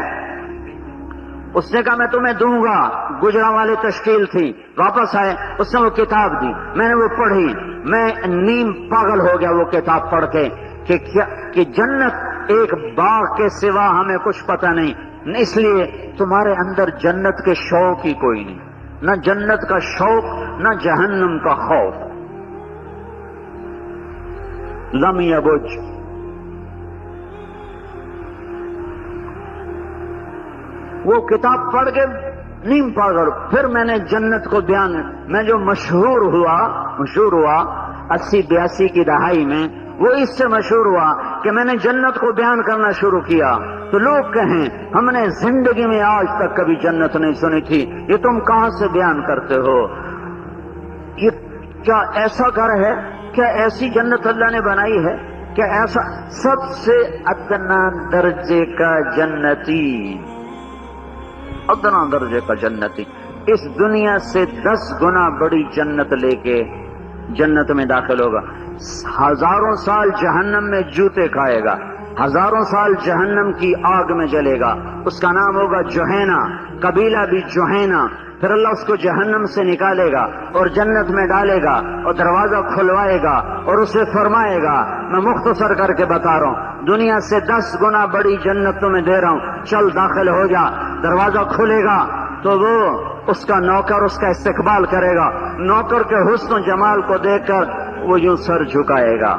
اس نے کہا میں تمہیں دوں گا گجرا والے تشکیل تھی واپس آئے اس نے وہ کتاب دی میں نے وہ پڑھی میں نیم پاگل ہو گیا وہ کتاب پڑھ کے کہ جنت ایک باغ کے سوا ہمیں کچھ پتہ نہیں اس لیے تمہارے اندر جنت کے شوق ہی کوئی نہیں نہ جنت کا شوق نہ جہنم کا خوف. لم یبج. وہ کتاب پڑھ کے نیم پاگل. پھر میں نے جنت کو بیان، میں جو مشہور ہوا 80-82 کی دہائی میں، وہ اس سے مشہور ہوا کہ میں نے جنت کو بیان کرنا شروع کیا تو لوگ کہیں ہم نے زندگی میں آج تک کبھی جنت نہیں سنی تھی، یہ تم کہاں سے بیان کرتے ہو؟ یہ کیا ایسا گھر ہے؟ کیا ایسی جنت اللہ نے بنائی ہے؟ کیا ایسا سب سے ادنا درجے کا جنتی، ادنا درجے کا جنتی اس دنیا سے 10 گنا بڑی جنت لے کے جنت میں داخل ہوگا. 1000 سال جہنم میں جوتے کھائے گا، 1000 سال جہنم کی آگ میں جلے گا. اس کا نام ہوگا جوہینا، قبیلہ بھی جوہینا. پھر اللہ اس کو جہنم سے نکالے گا اور جنت میں ڈالے گا اور دروازہ کھلوائے گا اور اسے فرمائے گا، میں مختصر کر کے بتا رہا ہوں، دنیا سے 10 گنا بڑی جنت تمہیں دے رہا ہوں، چل داخل ہو جا. دروازہ کھلے گا تو وہ اس کا نوکر اس کا استقبال کرے گا. نوکر کے حسن و جمال کو دیکھ کر وہ یوں سر جھکائے گا.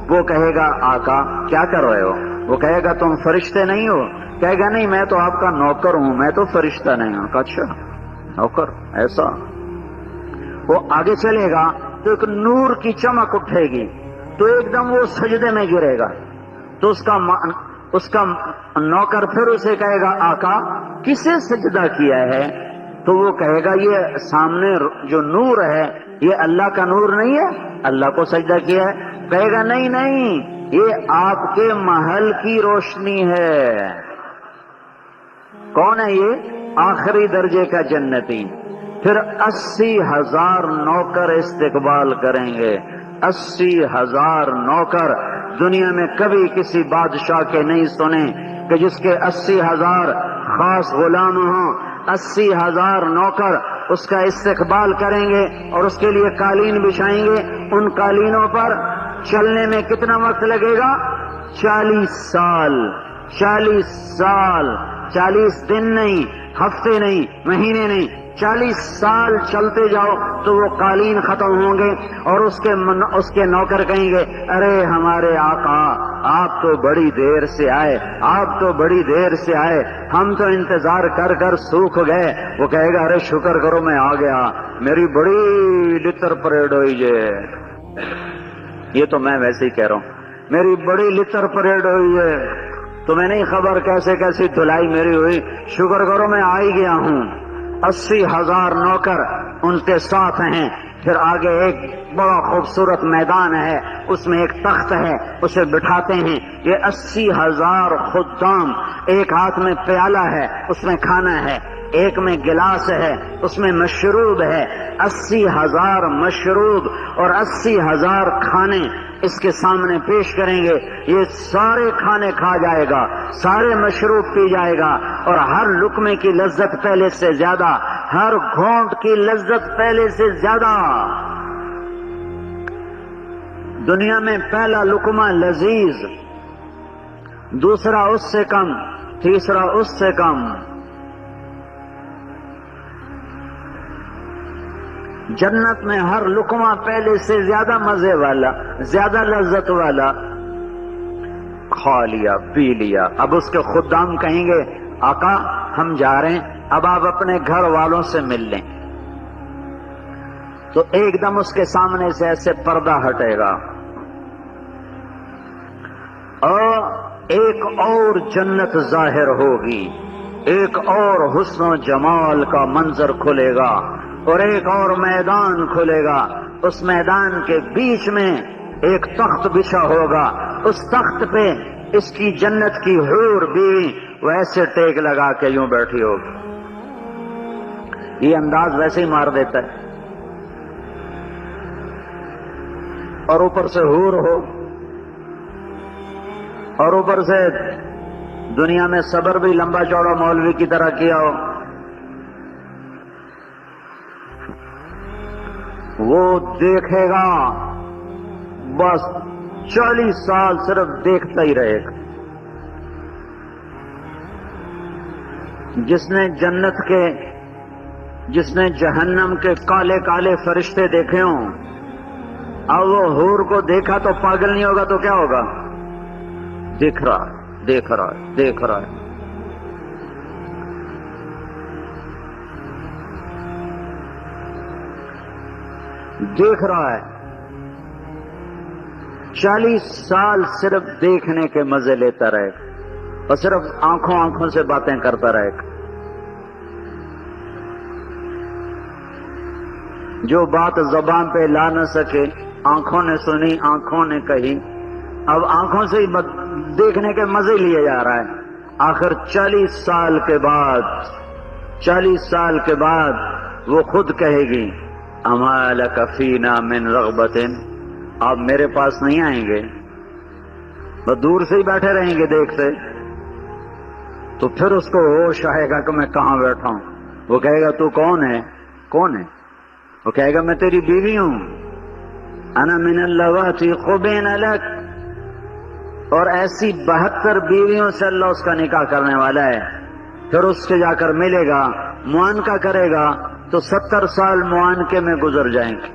وہ کہے گا آقا کیا کر رہے ہو؟ وہ کہے گا تم فرشتے نہیں ہو؟ کہے گا نہیں میں تو آپ کا نوکر ہوں، میں تو فرشتہ نہیں ہوں. اچھا نوکر ایسا؟ وہ آگے چلے گا تو ایک نور کی چمک اٹھے گی تو ایک دم وہ سجدے میں گرے گا. تو اس کا نوکر پھر اسے کہے گا آقا کسے سجدہ کیا ہے؟ تو وہ کہے گا یہ سامنے جو نور ہے یہ اللہ کا نور نہیں ہے، اللہ کو سجدہ کیا ہے. کہے گا نہیں نہیں یہ آپ کے محل کی روشنی ہے. کون ہے یہ؟ آخری درجے کا جنتی. پھر 80,000 نوکر استقبال کریں گے. 80,000 نوکر دنیا میں کبھی کسی بادشاہ کے نہیں سنے کہ جس کے 80,000 خاص غلام ہوں. 80,000 نوکر اس کا استقبال کریں گے اور اس کے لیے قالین بچھائیں گے. ان قالینوں پر چلنے میں کتنا وقت لگے گا؟ 40 سال. 40 سال، 40 دن نہیں، ہفتے نہیں، مہینے نہیں، 40 سال چلتے جاؤ تو وہ قالین ختم ہوں گے اور اس کے نوکر کہیں گے ارے ہمارے آقا آپ تو بڑی دیر سے آئے، آپ تو بڑی دیر سے آئے، ہم تو انتظار کر کر سوکھ گئے. وہ کہے گا ارے شکر کرو میں آ گیا، میری بڑی لتر پریڈ ہوئی یہ تو میں ویسے ہی کہہ رہا ہوں، میری بڑی لتر پریڈ ہوئی ہے. تمہیں نہیں خبر کیسے کیسی دھلائی میری ہوئی، شکر کرو میں آ ہی گیا ہوں. 80,000 نوکر ان کے ساتھ ہیں. پھر آگے ایک بڑا خوبصورت میدان ہے، اس میں ایک تخت ہے، اسے بٹھاتے ہیں. یہ 80,000 خدام، ایک ہاتھ میں پیالہ ہے اس میں کھانا ہے، ایک میں گلاس ہے اس میں مشروب ہے. 80,000 مشروب اور 80,000 کھانے اس کے سامنے پیش کریں گے. یہ سارے کھانے کھا جائے گا، سارے مشروب پی جائے گا اور ہر لقمے کی لذت پہلے سے زیادہ، ہر گھونٹ کی لذت پہلے سے زیادہ. دنیا میں پہلا لقمہ لذیذ، دوسرا اس سے کم، تیسرا اس سے کم. جنت میں ہر لقمہ پہلے سے زیادہ مزے والا، زیادہ لذت والا. کھا لیا پی لیا. اب اس کے خدام کہیں گے آقا ہم جا رہے ہیں، اب آپ اپنے گھر والوں سے مل لیں. تو ایک دم اس کے سامنے سے ایسے پردہ ہٹے گا اور ایک اور جنت ظاہر ہوگی، ایک اور حسن و جمال کا منظر کھلے گا اور ایک اور میدان کھلے گا. اس میدان کے بیچ میں ایک تخت بچھا ہوگا. اس تخت پہ اس کی جنت کی حور بیوی ویسے ٹیک لگا کے یوں بیٹھی ہوگی. یہ انداز ویسے ہی مار دیتا ہے. اور اوپر سے حور ہو اور اوپر سے دنیا میں صبر بھی لمبا چوڑا مولوی کی طرح کیا ہو. وہ دیکھے گا بس 40 سال صرف دیکھتا ہی رہے گا. جس نے جنت کے جس نے جہنم کے کالے کالے فرشتے دیکھے ہوں، اب وہ حور کو دیکھا تو پاگل نہیں ہوگا تو کیا ہوگا؟ دیکھ رہا ہے، دیکھ رہا ہے، دیکھ رہا ہے۔ دیکھ رہا ہے، 40 سال صرف دیکھنے کے مزے لیتا رہے اور صرف آنکھوں سے باتیں کرتا رہے۔ جو بات زبان پہ لا نہ سکے، آنکھوں نے سنی، آنکھوں نے کہی، اب آنکھوں سے ہی دیکھنے کے مزے لیے جا رہا ہے۔ آخر 40 سال کے بعد وہ خود کہے گی اما لک فینا من رغبت، آپ میرے پاس نہیں آئیں گے، بس دور سے ہی بیٹھے رہیں گے دیکھتے۔ تو پھر اس کو ہوش آئے گا کہ میں کہاں بیٹھا ہوں۔ وہ کہے گا تو کون ہے؟ کون ہے؟ وہ کہے گا میں تیری بیوی ہوں، انا من اللواتی قبین لک، اور ایسی 72 بیویوں سے اللہ اس کا نکاح کرنے والا ہے۔ پھر اس سے جا کر ملے گا، معانقہ کرے گا تو 70 سال معانقے میں گزر جائیں گے۔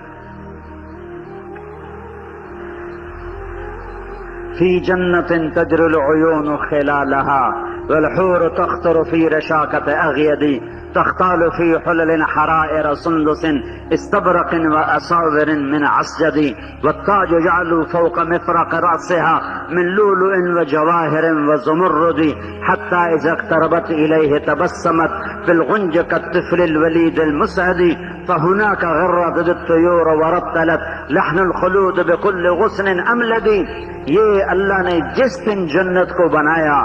فی جنت تجری العیون خلالہا والحور تخطر فی رشاکت اغیدی تختال فی حلل حرائر سندس استبرق واساور من عسجد والتاج جعلوا فوق مفرق رأسها من لؤلؤ وجواهر وزمرد حتى اذا اقتربت الیہ تبسمت بالغنج كالطفل الولید المسعد فهناك غردت الطیور ورتلت لحن الخلود بكل غصن املد۔ یہ اللہ نے جس دن جنت کو بنایا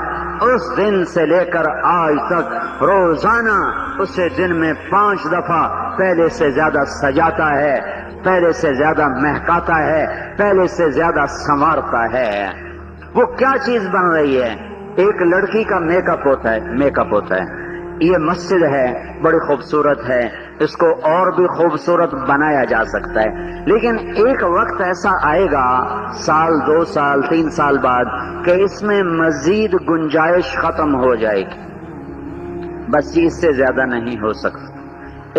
اس دن سے لے کر آج تک روزانہ اسے دن میں 5 دفعہ پہلے سے زیادہ سجاتا ہے، پہلے سے زیادہ مہکاتا ہے، پہلے سے زیادہ سنوارتا ہے۔ وہ کیا چیز بن رہی ہے؟ ایک لڑکی کا میک اپ ہوتا ہے۔ یہ مسجد ہے، بڑی خوبصورت ہے، اس کو اور بھی خوبصورت بنایا جا سکتا ہے، لیکن ایک وقت ایسا آئے گا، 1 2 سال 3 سال بعد، کہ اس میں مزید گنجائش ختم ہو جائے گی، بس اس سے زیادہ نہیں ہو سکتا۔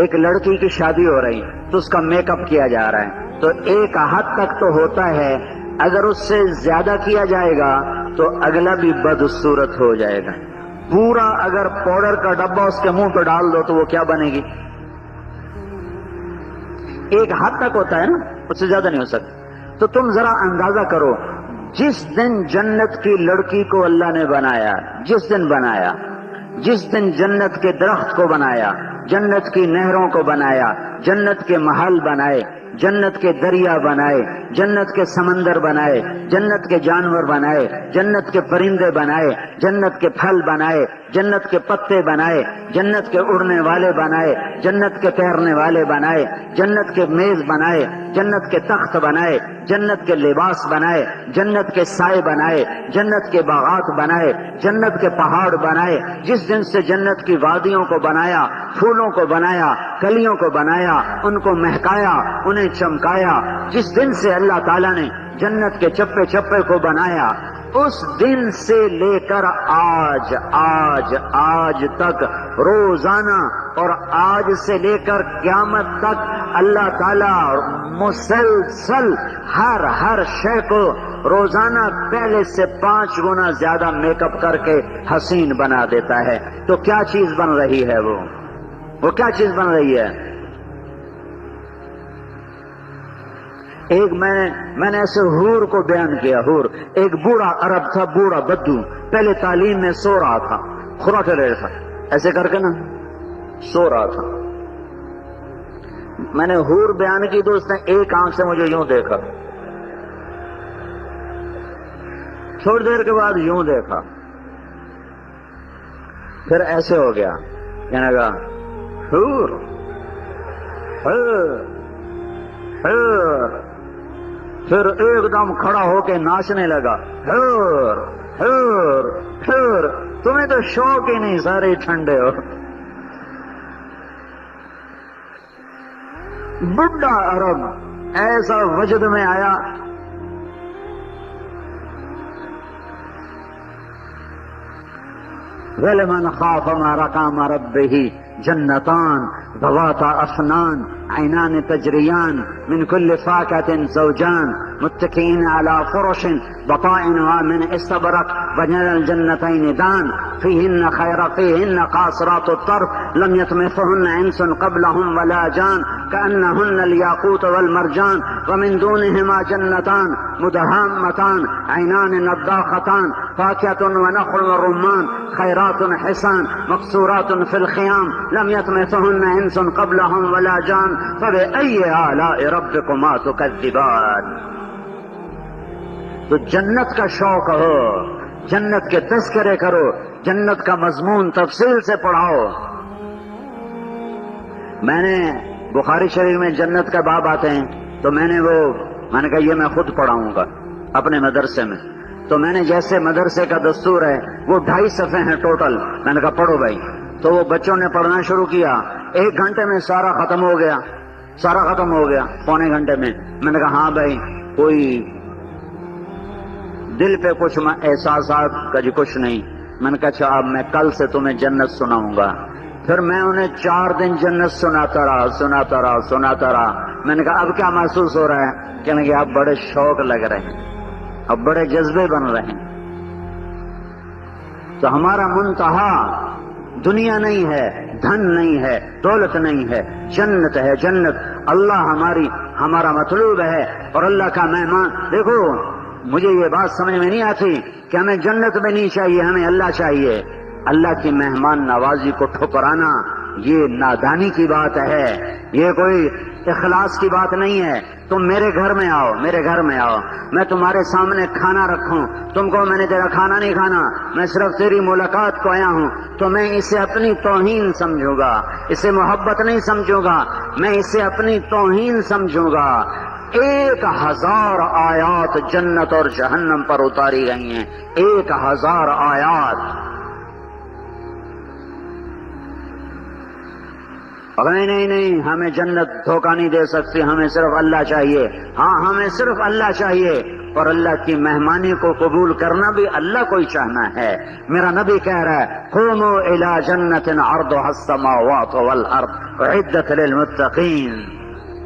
ایک لڑکی کی شادی ہو رہی تو اس کا میک اپ کیا جا رہا ہے، تو ایک حد تک تو ہوتا ہے، اگر اس سے زیادہ کیا جائے گا تو اگلا بھی بدصورت ہو جائے گا۔ پورا اگر پاؤڈر کا ڈبہ اس کے منہ پہ ڈال دو تو وہ کیا بنے گی؟ ایک حد تک ہوتا ہے نا، اس سے زیادہ نہیں ہو سکتا۔ تو تم ذرا اندازہ کرو، جس دن جنت کی لڑکی کو اللہ نے بنایا، جس دن جنت کے درخت کو بنایا، جنت کی نہروں کو بنایا، جنت کے محل بنائے، جنت کے دریا بنائے، جنت کے سمندر بنائے، جنت کے جانور بنائے، جنت کے پرندے بنائے، جنت کے پھل بنائے، جنت کے پتے بنائے، جنت کے اڑنے والے بنائے، جنت کے تیرنے والے بنائے، جنت کے میز بنائے، جنت کے تخت بنائے، جنت کے لباس بنائے، جنت کے سائے بنائے، جنت کے باغات بنائے، جنت کے پہاڑ بنائے۔ جس دن سے جنت کی وادیوں کو بنایا، پھولوں کو بنایا، کلیوں کو بنایا، ان کو مہکایا، انہیں چمکایا، جس دن سے اللہ تعالیٰ نے جنت کے چپے چپے کو بنایا، اس دن سے لے کر آج تک روزانہ، اور آج سے لے کر قیامت تک اللہ تعالیٰ مسلسل ہر شے کو روزانہ پہلے سے 5 گنا زیادہ میک اپ کر کے حسین بنا دیتا ہے۔ تو کیا چیز بن رہی ہے؟ وہ کیا چیز بن رہی ہے؟ ایک میں نے ایسے حور کو بیان کیا، حور ایک بوڑھا عرب تھا، بوڑھا بدو، پہلے تعلیم میں سو رہا تھا، خوراک لے رہا تھا، ایسے کر کے نا سو رہا تھا۔ میں نے حور بیان کی تو اس نے ایک آنکھ سے مجھے یوں دیکھا، تھوڑی دیر کے بعد یوں دیکھا، پھر ایسے ہو گیا، کہنے لگا حور حور حور، پھر ایک دم کھڑا ہو کے ناچنے لگا، حور حور حور۔ تمہیں تو شوق ہی نہیں، سارے ٹھنڈے ہو۔ بڈھا عرب ایسا وجد میں آیا، وَلِمَنْ خَافَ مَقَامَ رَبِّهِ جَنَّتَانِ، ذواتا افنان عینان تجریان من كل فاكهة زوجان متكئين على فرش بطائنها من استبرق وجنى الجنتين دان فيهن قاصرات الطرف لم يطمثهن انس قبلهم ولا جان كأنهن الياقوت والمرجان ومن دونهما جنتان مدهامتان عينان نضاختان فاكهة ونخل ورمان خيرات حسان مقصورات في الخيام لم يطمثهن انس قبلهم ولا جان فبأي آلاء ربكما تكذبان. تو جنت کا شوق ہو، جنت کے تذکرے کرو، جنت کا مضمون تفصیل سے پڑھاؤ. میں نے بخاری شریف میں جنت کا باب آتے ہیں تو میں نے کہا یہ میں خود پڑھاؤں گا اپنے مدرسے میں. تو میں نے جیسے مدرسے کا دستور ہے وہ 2.5 صفحے ہیں ٹوٹل، میں نے کہا پڑھو بھائی. تو وہ بچوں نے پڑھنا شروع کیا، 1 گھنٹے میں سارا ختم ہو گیا، پونے گھنٹے میں. میں نے کہا ہاں بھائی کوئی دل پہ کچھ احساسات کا جی کچھ نہیں. میں نے کہا اچھا اب میں کل سے تمہیں جنت سناؤں گا. پھر میں انہیں 4 دن جنت سناتا رہا. میں نے کہا اب کیا محسوس ہو رہا ہے؟ کہنے کہ اب بڑے شوق لگ رہے ہیں، اب بڑے جذبے بن رہے ہیں. تو ہمارا منتہا دنیا نہیں ہے، دھن نہیں ہے، دولت نہیں ہے، جنت ہے. جنت اللہ ہمارا مطلوب ہے اور اللہ کا مہمان. دیکھو مجھے یہ بات سمجھ میں نہیں آتی کہ ہمیں جنت میں نہیں چاہیے، ہمیں اللہ چاہیے. اللہ کی مہمان نوازی کو ٹھکرانا یہ نادانی کی بات ہے، یہ کوئی اخلاص کی بات نہیں ہے. تم میرے گھر میں آؤ، میں تمہارے سامنے کھانا رکھوں، تم کو میں نے تیرا کھانا نہیں کھانا، میں صرف تیری ملاقات کو آیا ہوں، تو میں اسے اپنی توہین سمجھوں گا، اسے محبت نہیں سمجھوں گا، میں اسے اپنی توہین سمجھوں گا. 1000 آیات جنت اور جہنم پر اتاری گئی ہیں، 1000 آیات. نہیں ہمیں جنت دھوکہ نہیں دے سکتی، ہمیں صرف اللہ چاہیے. ہاں ہمیں صرف اللہ چاہیے، اور اللہ کی مہمانی کو قبول کرنا بھی اللہ کو ہی چاہنا ہے. میرا نبی کہہ رہا ہے قوموا الی جنت عرضها السماوات والارض اعدت للمتقین.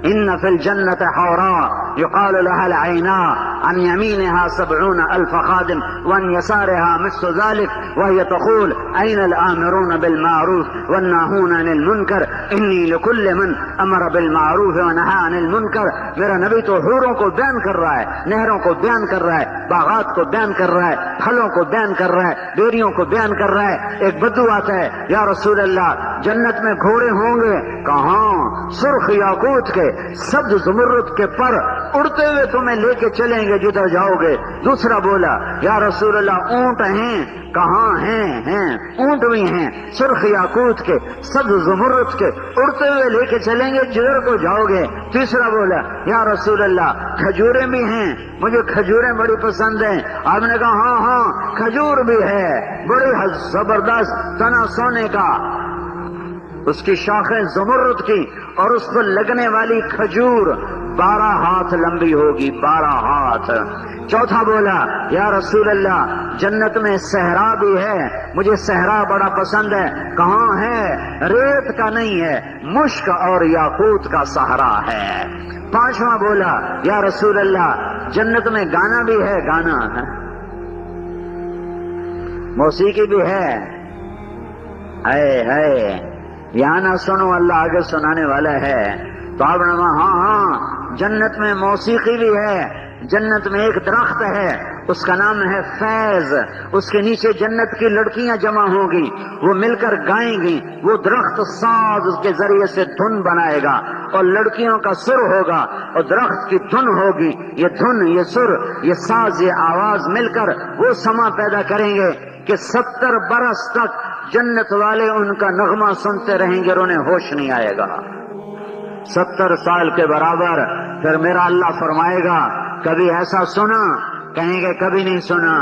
ان فی الجنة حوراء يقال لها العيناء عن يمينها 70,000 خادم وعن يسارها مثل ذلك وهي تقول أين الآمرون بالمعروف والناهون عن المنكر إني لكل من أمر بالمعروف ونهى عن المنكر. میرا نبی تو حوروں کو بیان کر رہا ہے، نہروں کو بیان کر رہا ہے، باغات کو بیان کر رہا ہے، پھلوں کو بیان کر رہا ہے، بیریوں کو بیان کر رہا ہے. ایک بدو آتا ہے یا رسول اللہ جنت میں گھوڑے ہوں گے؟ کہاں؟ سرخ یاقوت کے، سبز زمرد کے پر اڑتے ہوئے تمہیں لے کے چلیں گے جدھر جاؤ گے. دوسرا بولا یا رسول اللہ اونٹ ہیں؟ کہاں ہیں؟ اونٹ بھی ہیں سرخ یاقوت کے، سبز زمرد کے، اڑتے ہوئے لے کے چلیں گے جدھر کو جاؤ گے. تیسرا بولا یا رسول اللہ کھجوریں بھی ہیں، مجھے کھجوریں بڑی پسند ہیں. آپ نے کہا ہاں کھجور بھی ہے، بڑی زبردست، تنا سونے کا، اس کی شاخیں زمرد کی، اور اس پر لگنے والی کھجور 12 ہاتھ لمبی ہوگی، 12 ہاتھ. چوتھا بولا یا رسول اللہ جنت میں صحرا بھی ہے، مجھے صحرا بڑا پسند ہے. کہاں ہے؟ ریت کا نہیں ہے، مشک اور یاقوت کا صحرا ہے. پانچواں بولا یا رسول اللہ جنت میں گانا بھی ہے، گانا ہے، موسیقی بھی ہے. ہے یہاں نہ سنو، اللہ آگے سنانے والا ہے. تو آپ نے کہا ہاں جنت میں موسیقی بھی ہے. جنت میں ایک درخت ہے، اس کا نام ہے فیض. اس کے نیچے جنت کی لڑکیاں جمع ہوں گی، وہ مل کر گائیں گی. وہ درخت ساز کے ذریعے سے دھن بنائے گا، اور لڑکیوں کا سر ہوگا اور درخت کی دھن ہوگی. یہ دھن، یہ سر، یہ ساز، یہ آواز مل کر وہ سما پیدا کریں گے کہ 70 برس تک جنت والے ان کا نغمہ سنتے رہیں گے اور انہیں ہوش نہیں آئے گا. 70 سال کے برابر. پھر میرا اللہ فرمائے گا کبھی ایسا سنا؟ کہیں گے کبھی نہیں سنا.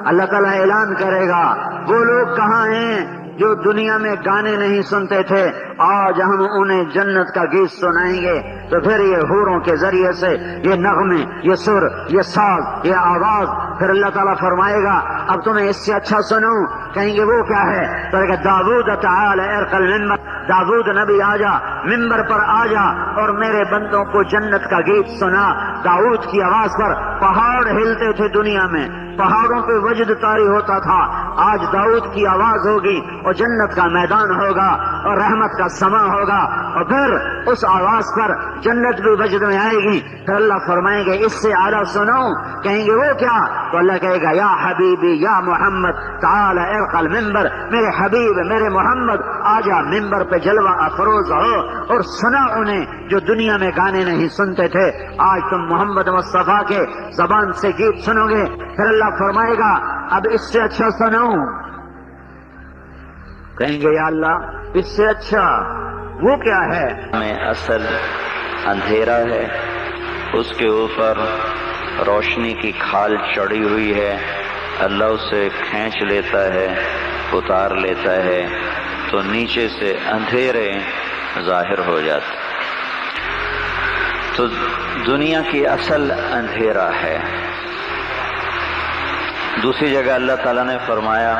اللہ تعالیٰ اعلان کرے گا وہ لوگ کہاں ہیں جو دنیا میں گانے نہیں سنتے تھے آج ہم انہیں جنت کا گیت سنائیں گے. تو پھر یہ حوروں کے ذریعے سے یہ نغمے، یہ سر، یہ ساز، یہ آواز، پھر اللہ تعالیٰ فرمائے گا اب تمہیں اس سے اچھا سنوں. کہیں گے وہ کیا ہے؟ تو کہ داؤد تعالی ارقل ممبر، داؤد نبی آ جا، ممبر پر آ جا اور میرے بندوں کو جنت کا گیت سنا. داؤد کی آواز پر پہاڑ ہلتے تھے دنیا میں، پہاڑوں پہ وجد طاری ہوتا تھا. آج داؤد کی آواز ہوگی اور جنت کا میدان ہوگا اور رحمت کا سما ہوگا اور پھر اس آواز پر جنت بھی وجد میں آئے گی. پھر اللہ فرمائیں گے اس سے اعلیٰ سنو. کہیں گے وہ کیا؟ تو اللہ کہے گا یا حبیبی یا محمد تعال ارقل ممبر، میرے حبیب میرے محمد آجا ممبر پہ جلوہ افروز ہو اور سنا انہیں جو دنیا میں گانے نہیں سنتے تھے. آج تم محمد مصطفیٰ کے زبان سے گیت سنو گے. پھر اللہ فرمائے گا اب اس سے اچھا سنو. کہیں گے یا اللہ اس سے اچھا وہ کیا ہے؟ میں اصل اندھیرا ہے، اس کے اوپر روشنی کی کھال چڑھی ہوئی ہے. اللہ اسے کھینچ لیتا ہے، اتار لیتا ہے تو نیچے سے اندھیرے ظاہر ہو جاتے. تو دنیا کی اصل اندھیرا ہے. دوسری جگہ اللہ تعالیٰ نے فرمایا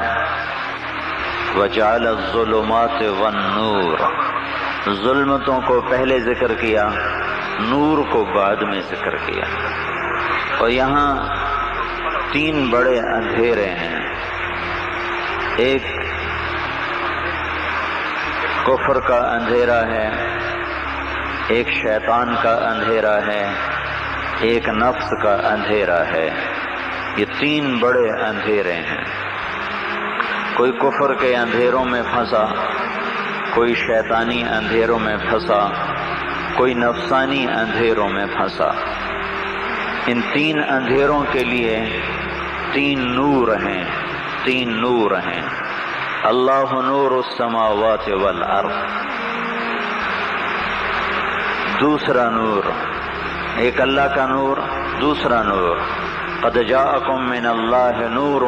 وَجَعَلَ الظُّلُمَاتِ وَالنُّورَ، ظلمتوں کو پہلے ذکر کیا، نور کو بعد میں ذکر کیا. اور یہاں تین بڑے اندھیرے ہیں. ایک کفر کا اندھیرا ہے، ایک شیطان کا اندھیرا ہے، ایک نفس کا اندھیرا ہے. یہ تین بڑے اندھیرے ہیں. کوئی کفر کے اندھیروں میں پھنسا، کوئی شیطانی اندھیروں میں پھنسا، کوئی نفسانی اندھیروں میں پھنسا. ان تین اندھیروں کے لیے تین نور ہیں، تین نور ہیں. اللہ نور السماوات والارض. دوسرا نور، ایک اللہ کا نور، دوسرا نور قد جاءکم من اللہ نور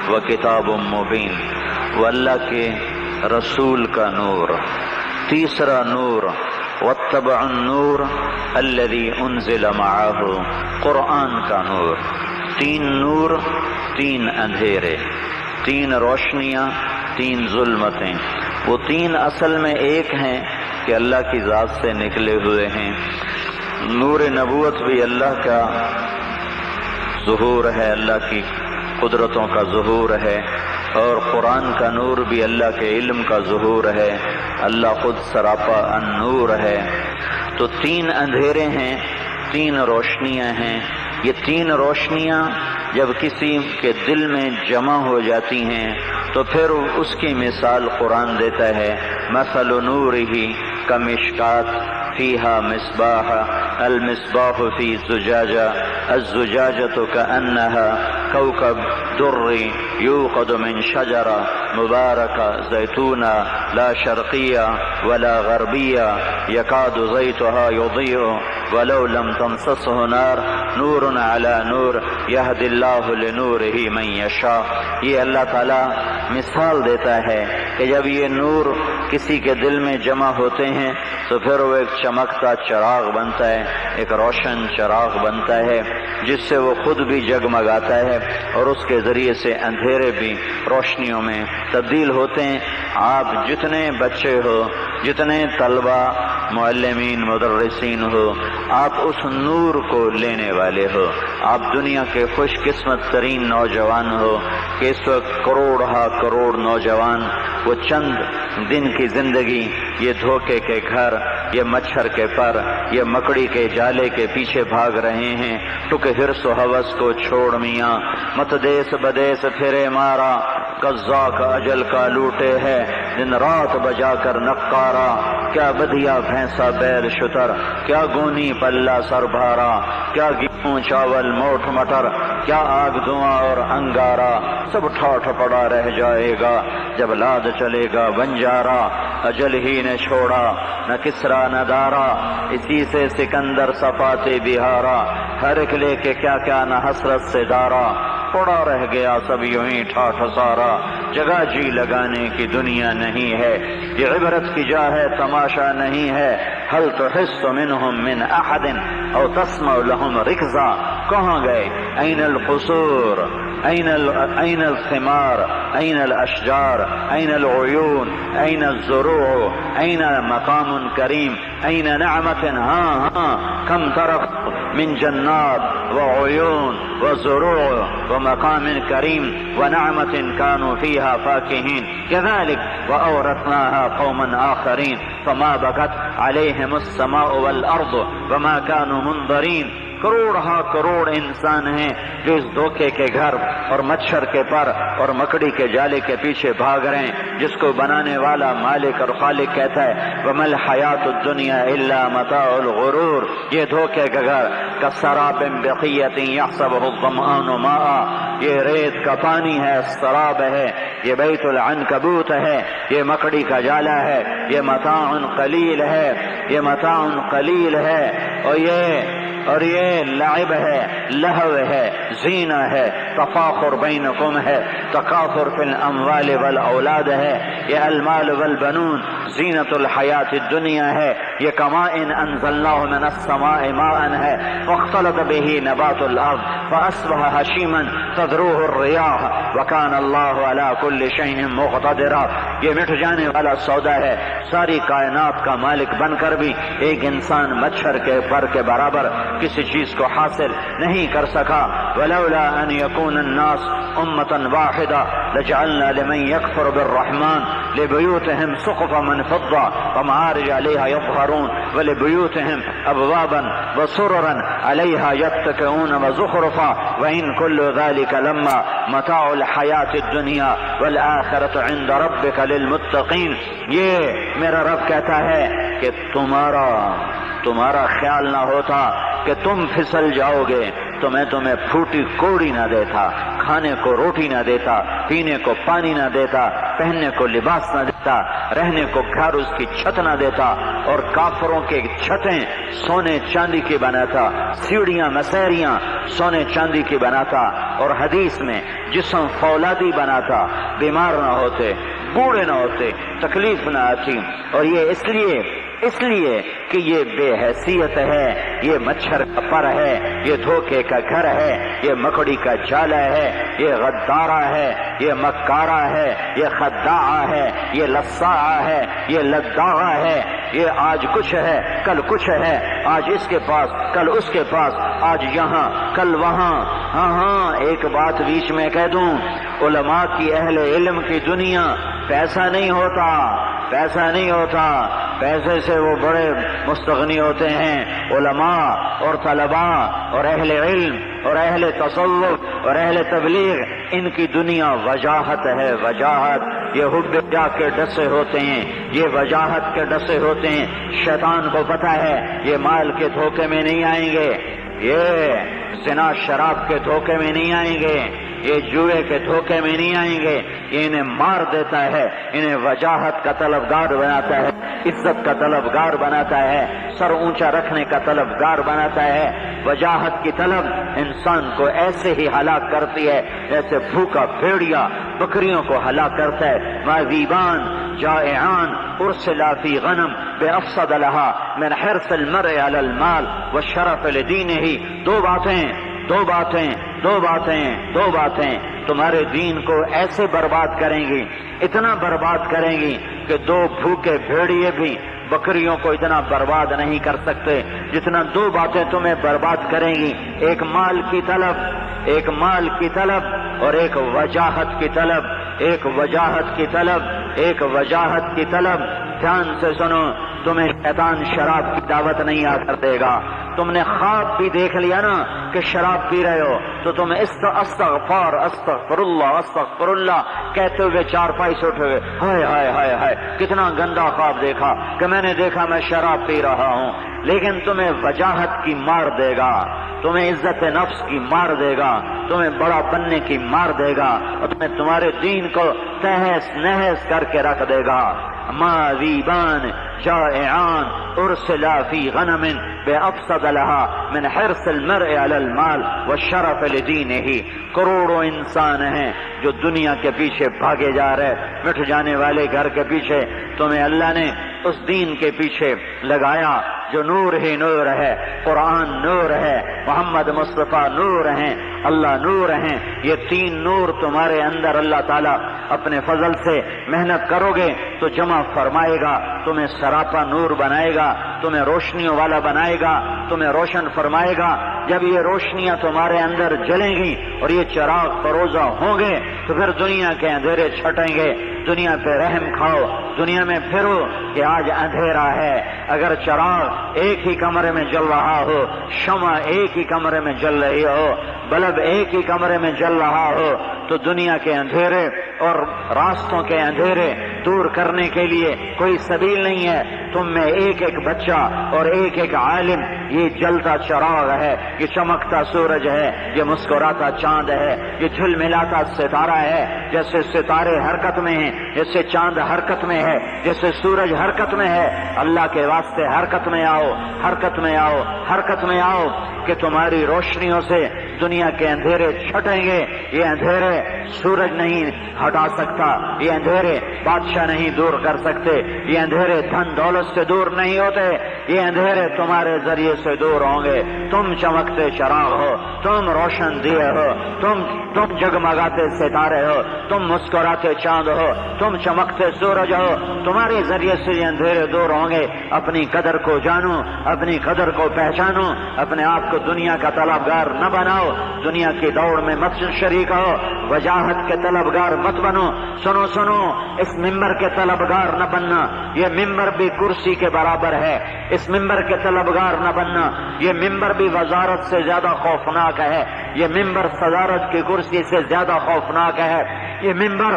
وکتاب مبین، وہ اللہ کے رسول کا نور. تیسرا نور واتبعوا النور الذی انزل معہ، قرآن کا نور. تین نور، تین اندھیرے، تین روشنیاں، تین ظلمتیں. وہ تین اصل میں ایک ہیں کہ اللہ کی ذات سے نکلے ہوئے ہیں. نور نبوت بھی اللہ کا ظہور ہے، اللہ کی قدرتوں کا ظہور ہے، اور قرآن کا نور بھی اللہ کے علم کا ظہور ہے. اللہ خود سراپا النور ہے. تو تین اندھیرے ہیں، تین روشنیاں ہیں. یہ تین روشنیاں جب کسی کے دل میں جمع ہو جاتی ہیں تو پھر اس کی مثال قرآن دیتا ہے. مثل نورہ کمشکات فیہا مصباح، المصباح فی زجاجہ، الزجاجۃ کأنہا کوکب دری یوقد من شجرہ مبارکہ زیتونہ لا شرقیہ ولا غربیہ یکاد زیتها یضیء ولو لم تمسسه نار نور علی نور یہدی اللہ لنورہ من یشاء. یہ اللہ تعالیٰ مثال دیتا ہے کہ جب یہ نور کسی کے دل میں جمع ہوتے ہیں تو پھر وہ ایک چمکتا چراغ بنتا ہے، ایک روشن چراغ بنتا ہے جس سے وہ خود بھی جگمگاتا ہے اور اس کے ذریعے سے اندھیرے بھی روشنیوں میں تبدیل ہوتے ہیں. آپ جتنے بچے ہو، جتنے طلبہ، معلمین، مدرسین ہو، آپ اس نور کو لینے والے ہو. آپ دنیا کے خوش قسمت ترین نوجوان ہو کہ اس وقت کروڑ ہا کروڑ نوجوان وہ چند دن کی زندگی یہ دھوکے کے گھر، یہ مچھر کے پر، یہ مکڑی کے جالے کے پیچھے بھاگ رہے ہیں. ٹک حرص و حوث کو چھوڑ میاں، مت دیس بدیس پھرے مارا، قزاق اجل کا لوٹے ہے دن رات بجا کر نقارا. کیا بدھیا بھینسا بیل شتر، کیا گونی پلہ سر بھارا، کیا گیہوں چاول موٹ مٹر، کیا آگ دھواں اور انگارا. سب ٹھاٹھ پڑا رہ جائے گا جب لاد چلے گا بنجارا. اجل ہی نے چھوڑا نہ کسرا نہ دارا، اسی سے سکندر صفاتے بہارا. ہر ایک لے کے کیا کیا نہ حسرت سے دارا، پڑا رہ گیا سب یوں ہی ٹھاٹھ سارا. جگہ جی لگانے کی دنیا نہیں ہے، یہ عبرت کی جا ہے، تماشا نہیں ہے۔ هل تحس منهم من احد او تسمع لهم ركزا، کہاں گئے؟ این القصور، این الثمار، این الاشجار، این العیون، این الزروع، این مقام کریم، این نعمت، ہاں کم طرف من جنات وعيون وزروع ومقام كريم ونعمة كانوا فيها فاكهين كذلك وأورثناها قوما آخرين فما بكت عليهم السماء والأرض وما كانوا منظرين۔ کروڑ ہاں کروڑ انسان ہیں جو اس دھوکے کے گھر اور مچھر کے پر اور مکڑی کے جالے کے پیچھے بھاگ رہے ہیں، جس کو بنانے والا مالک اور خالق کہتا ہے وَمَا الْحَيَاةُ الدُّنْيَا إِلَّا مَتَاعُ الْغُرُورِ، یہ دھوکے کا گھر كَسَرَابٍ بِقِيَّةٍ يَحْسَبُهُ الظَّمْآنُ مَاءً، یہ ریت کا پانی ہے، سراب ہے، یہ بیت العنکبوت ہے، یہ مکڑی کا جالا ہے، یہ متاع قلیل ہے، یہ متاع قلیل ہے، اور یہ لعب ہے، لہو ہے، زینہ ہے، تفاخر بینکم ہے، تکاثر فی الاموال والاولاد ہے، یہ المال والبنون زینت الحیات الدنیا ہے، یہ کماء انزلناه من السماء ماء ہے، واختلط به نبات الارض فاصبح هشیما تذروه الرياح وكان الله على كل شيء مقتدرا، یہ مٹ جانے والا سودا ہے، ساری کائنات کا مالک بن کر بھی ایک انسان مچھر کے پر کے برابر کسی چیز کو حاصل نہیں کر سکا۔ ولولا ان يكون الناس امة واحدة لجعلنا لمن يكفر بالرحمن لبيوتهم سقفا من فضة ومعارج عليها يظهرون ولبيوتهم ابوابا وسررا عليها يتكئون وزخرفا وان كل ذلك لما متاع الحياة الدنيا والآخرة عند ربك للمتقين۔ یہ میرا رب کہتا ہے کہ تمہارا خیال نہ ہوتا کہ تم پھسل جاؤ گے تو میں تمہیں پھوٹی کوڑی نہ دیتا، کھانے کو روٹی نہ دیتا، پینے کو پانی نہ دیتا، پہننے کو لباس نہ دیتا، رہنے کو گھر اس کی چھت نہ دیتا، اور کافروں کے چھتیں سونے چاندی کی بناتا، سیڑھیاں مسیریاں سونے چاندی کی بناتا، اور حدیث میں جسم فولادی بناتا، بیمار نہ ہوتے، بوڑھے نہ ہوتے، تکلیف نہ آتی، اور یہ اس لیے کہ یہ بے حیثیت ہے، یہ مچھر کا پر ہے، یہ دھوکے کا گھر ہے، یہ مکڑی کا جالا ہے، یہ غدارہ ہے، یہ مکارہ ہے، یہ خداعہ ہے، یہ لصاعہ ہے، یہ لداغہ ہے، یہ آج کچھ ہے کل کچھ ہے، آج اس کے پاس کل اس کے پاس، آج یہاں کل وہاں۔ ہاں ایک بات بیچ میں کہہ دوں، علماء کی اہل علم کی دنیا پیسہ نہیں ہوتا، پیسے سے وہ بڑے مستغنی ہوتے ہیں۔ علماء اور طلباء اور اہل علم اور اہل تصوف اور اہل تبلیغ، ان کی دنیا وجاہت ہے، وجاہت، یہ حب جا کے ڈسے ہوتے ہیں، یہ وجاہت کے ڈسے ہوتے ہیں۔ شیطان کو پتہ ہے یہ مال کے دھوکے میں نہیں آئیں گے، یہ زنا شراب کے دھوکے میں نہیں آئیں گے، یہ جوئے کے دھوکے میں نہیں آئیں گے، یہ انہیں مار دیتا ہے، انہیں وجاہت کا طلبگار بناتا ہے، عزت کا طلبگار بناتا ہے، سر اونچا رکھنے کا طلبگار بناتا ہے۔ وجاہت کی طلب انسان کو ایسے ہی ہلاک کرتی ہے جیسے بھوکا بھیڑیا بکریوں کو ہلاک کرتا ہے۔ معذیبان جائعان ارسلا فی غنم بافسد لها من حرص المرء علی المال والشرف لدینہ۔ دو باتیں تمہارے دین کو ایسے برباد کریں گی، اتنا برباد کریں گی کہ دو بھوکے بھیڑیے بھی بکریوں کو اتنا برباد نہیں کر سکتے جتنا دو باتیں تمہیں برباد کریں گی، ایک مال کی طلب اور ایک وجاہت کی طلب۔ دھیان سے سنو، تمہیں شیطان شراب کی دعوت نہیں آ کر دے گا۔ تم نے خواب بھی دیکھ لیا نا کہ شراب پی رہے ہو تو تم استغفر اللہ کہتے ہوئے چارپائی سے اٹھے ہوئے ہائے ہائے ہائے ہائے کتنا گندا خواب دیکھا کہ میں نے دیکھا میں شراب پی رہا ہوں۔ لیکن تمہیں وجاہت کی مار دے گا، تمہیں عزت نفس کی مار دے گا، تمہیں بڑا بننے کی مار دے گا، اور تمہیں تمہارے دین کو تہس نہس کر کے رکھ دے گا۔ ماذیبان جائعان ارسلا فی غنم بأفسد لها من حرص المرء علی المال والشرف لدینہ. کروڑوں انسان ہیں جو دنیا کے پیچھے بھاگے جا رہے، مٹ جانے والے گھر کے پیچھے. تمہیں اللہ نے اس دین کے پیچھے لگایا جو نور ہی نور ہے. قرآن نور ہے، محمد مصطفیٰ نور ہیں، اللہ نور ہیں. یہ تین نور تمہارے اندر اللہ تعالیٰ اپنے فضل سے محنت کرو گے تو جمع فرمائے گا، تمہیں سراپا نور بنائے گا، تمہیں روشنیوں والا بنائے گا، تمہیں روشن فرمائے گا. جب یہ روشنیاں تمہارے اندر جلیں گی اور یہ چراغ فروزہ ہوں گے تو پھر دنیا کے اندھیرے چھٹیں گے. دنیا پہ رحم کھاؤ، دنیا میں پھرو کہ آج اندھیرا ہے. اگر چراغ ایک ہی کمرے میں جل رہا ہو، شمع ایک ہی کمرے میں جل رہی ہو، بلب ایک ہی کمرے میں جل رہا ہو، تو دنیا کے اندھیرے اور راستوں کے اندھیرے دور کرنے کے لیے کوئی سبیل نہیں ہے. تم میں ایک ایک بچہ اور ایک ایک عالم یہ جلتا چراغ ہے، یہ چمکتا سورج ہے، یہ مسکراتا چاند ہے، یہ جھل ملاتا ستارہ ہے. جیسے ستارے حرکت میں ہیں، جیسے چاند حرکت میں ہے، جیسے سورج حرکت میں ہے. اللہ کے واسطے حرکت میں آؤ، حرکت میں آؤ، حرکت میں آؤ کہ تمہاری روشنیوں سے دنیا کے اندھیرے چھٹیں گے. یہ اندھیرے سورج نہیں ہٹا سکتا، یہ اندھیرے بادشاہ نہیں دور کر سکتے، یہ اندھیرے دھن دولت سے دور نہیں ہوتے، یہ اندھیرے تمہارے ذریعے سے دور ہوں گے. تم چمکتے چراغ ہو، تم روشن دیے ہو، تم جگمگاتے ستارے ہو، تم مسکراتے چاند ہو، تم چمکتے سورج ہو. تمہارے ذریعے سے یہ اندھیرے دور ہوں گے. اپنی قدر کو جانو، اپنی قدر کو پہچانو، اپنے آپ کو دنیا کا طلبگار نہ بناؤ، دنیا کی دوڑ میں مت شریک ہو، وجاہت کے طلبگار مت بنو. سنو اس ممبر کے طلبگار نہ بننا، یہ ممبر بھی کرسی کے برابر ہے. اس ممبر کے طلبگار نہ بننا، یہ ممبر بھی وزارت سے زیادہ خوفناک ہے، یہ ممبر صدارت کی کرسی سے زیادہ خوفناک ہے. یہ ممبر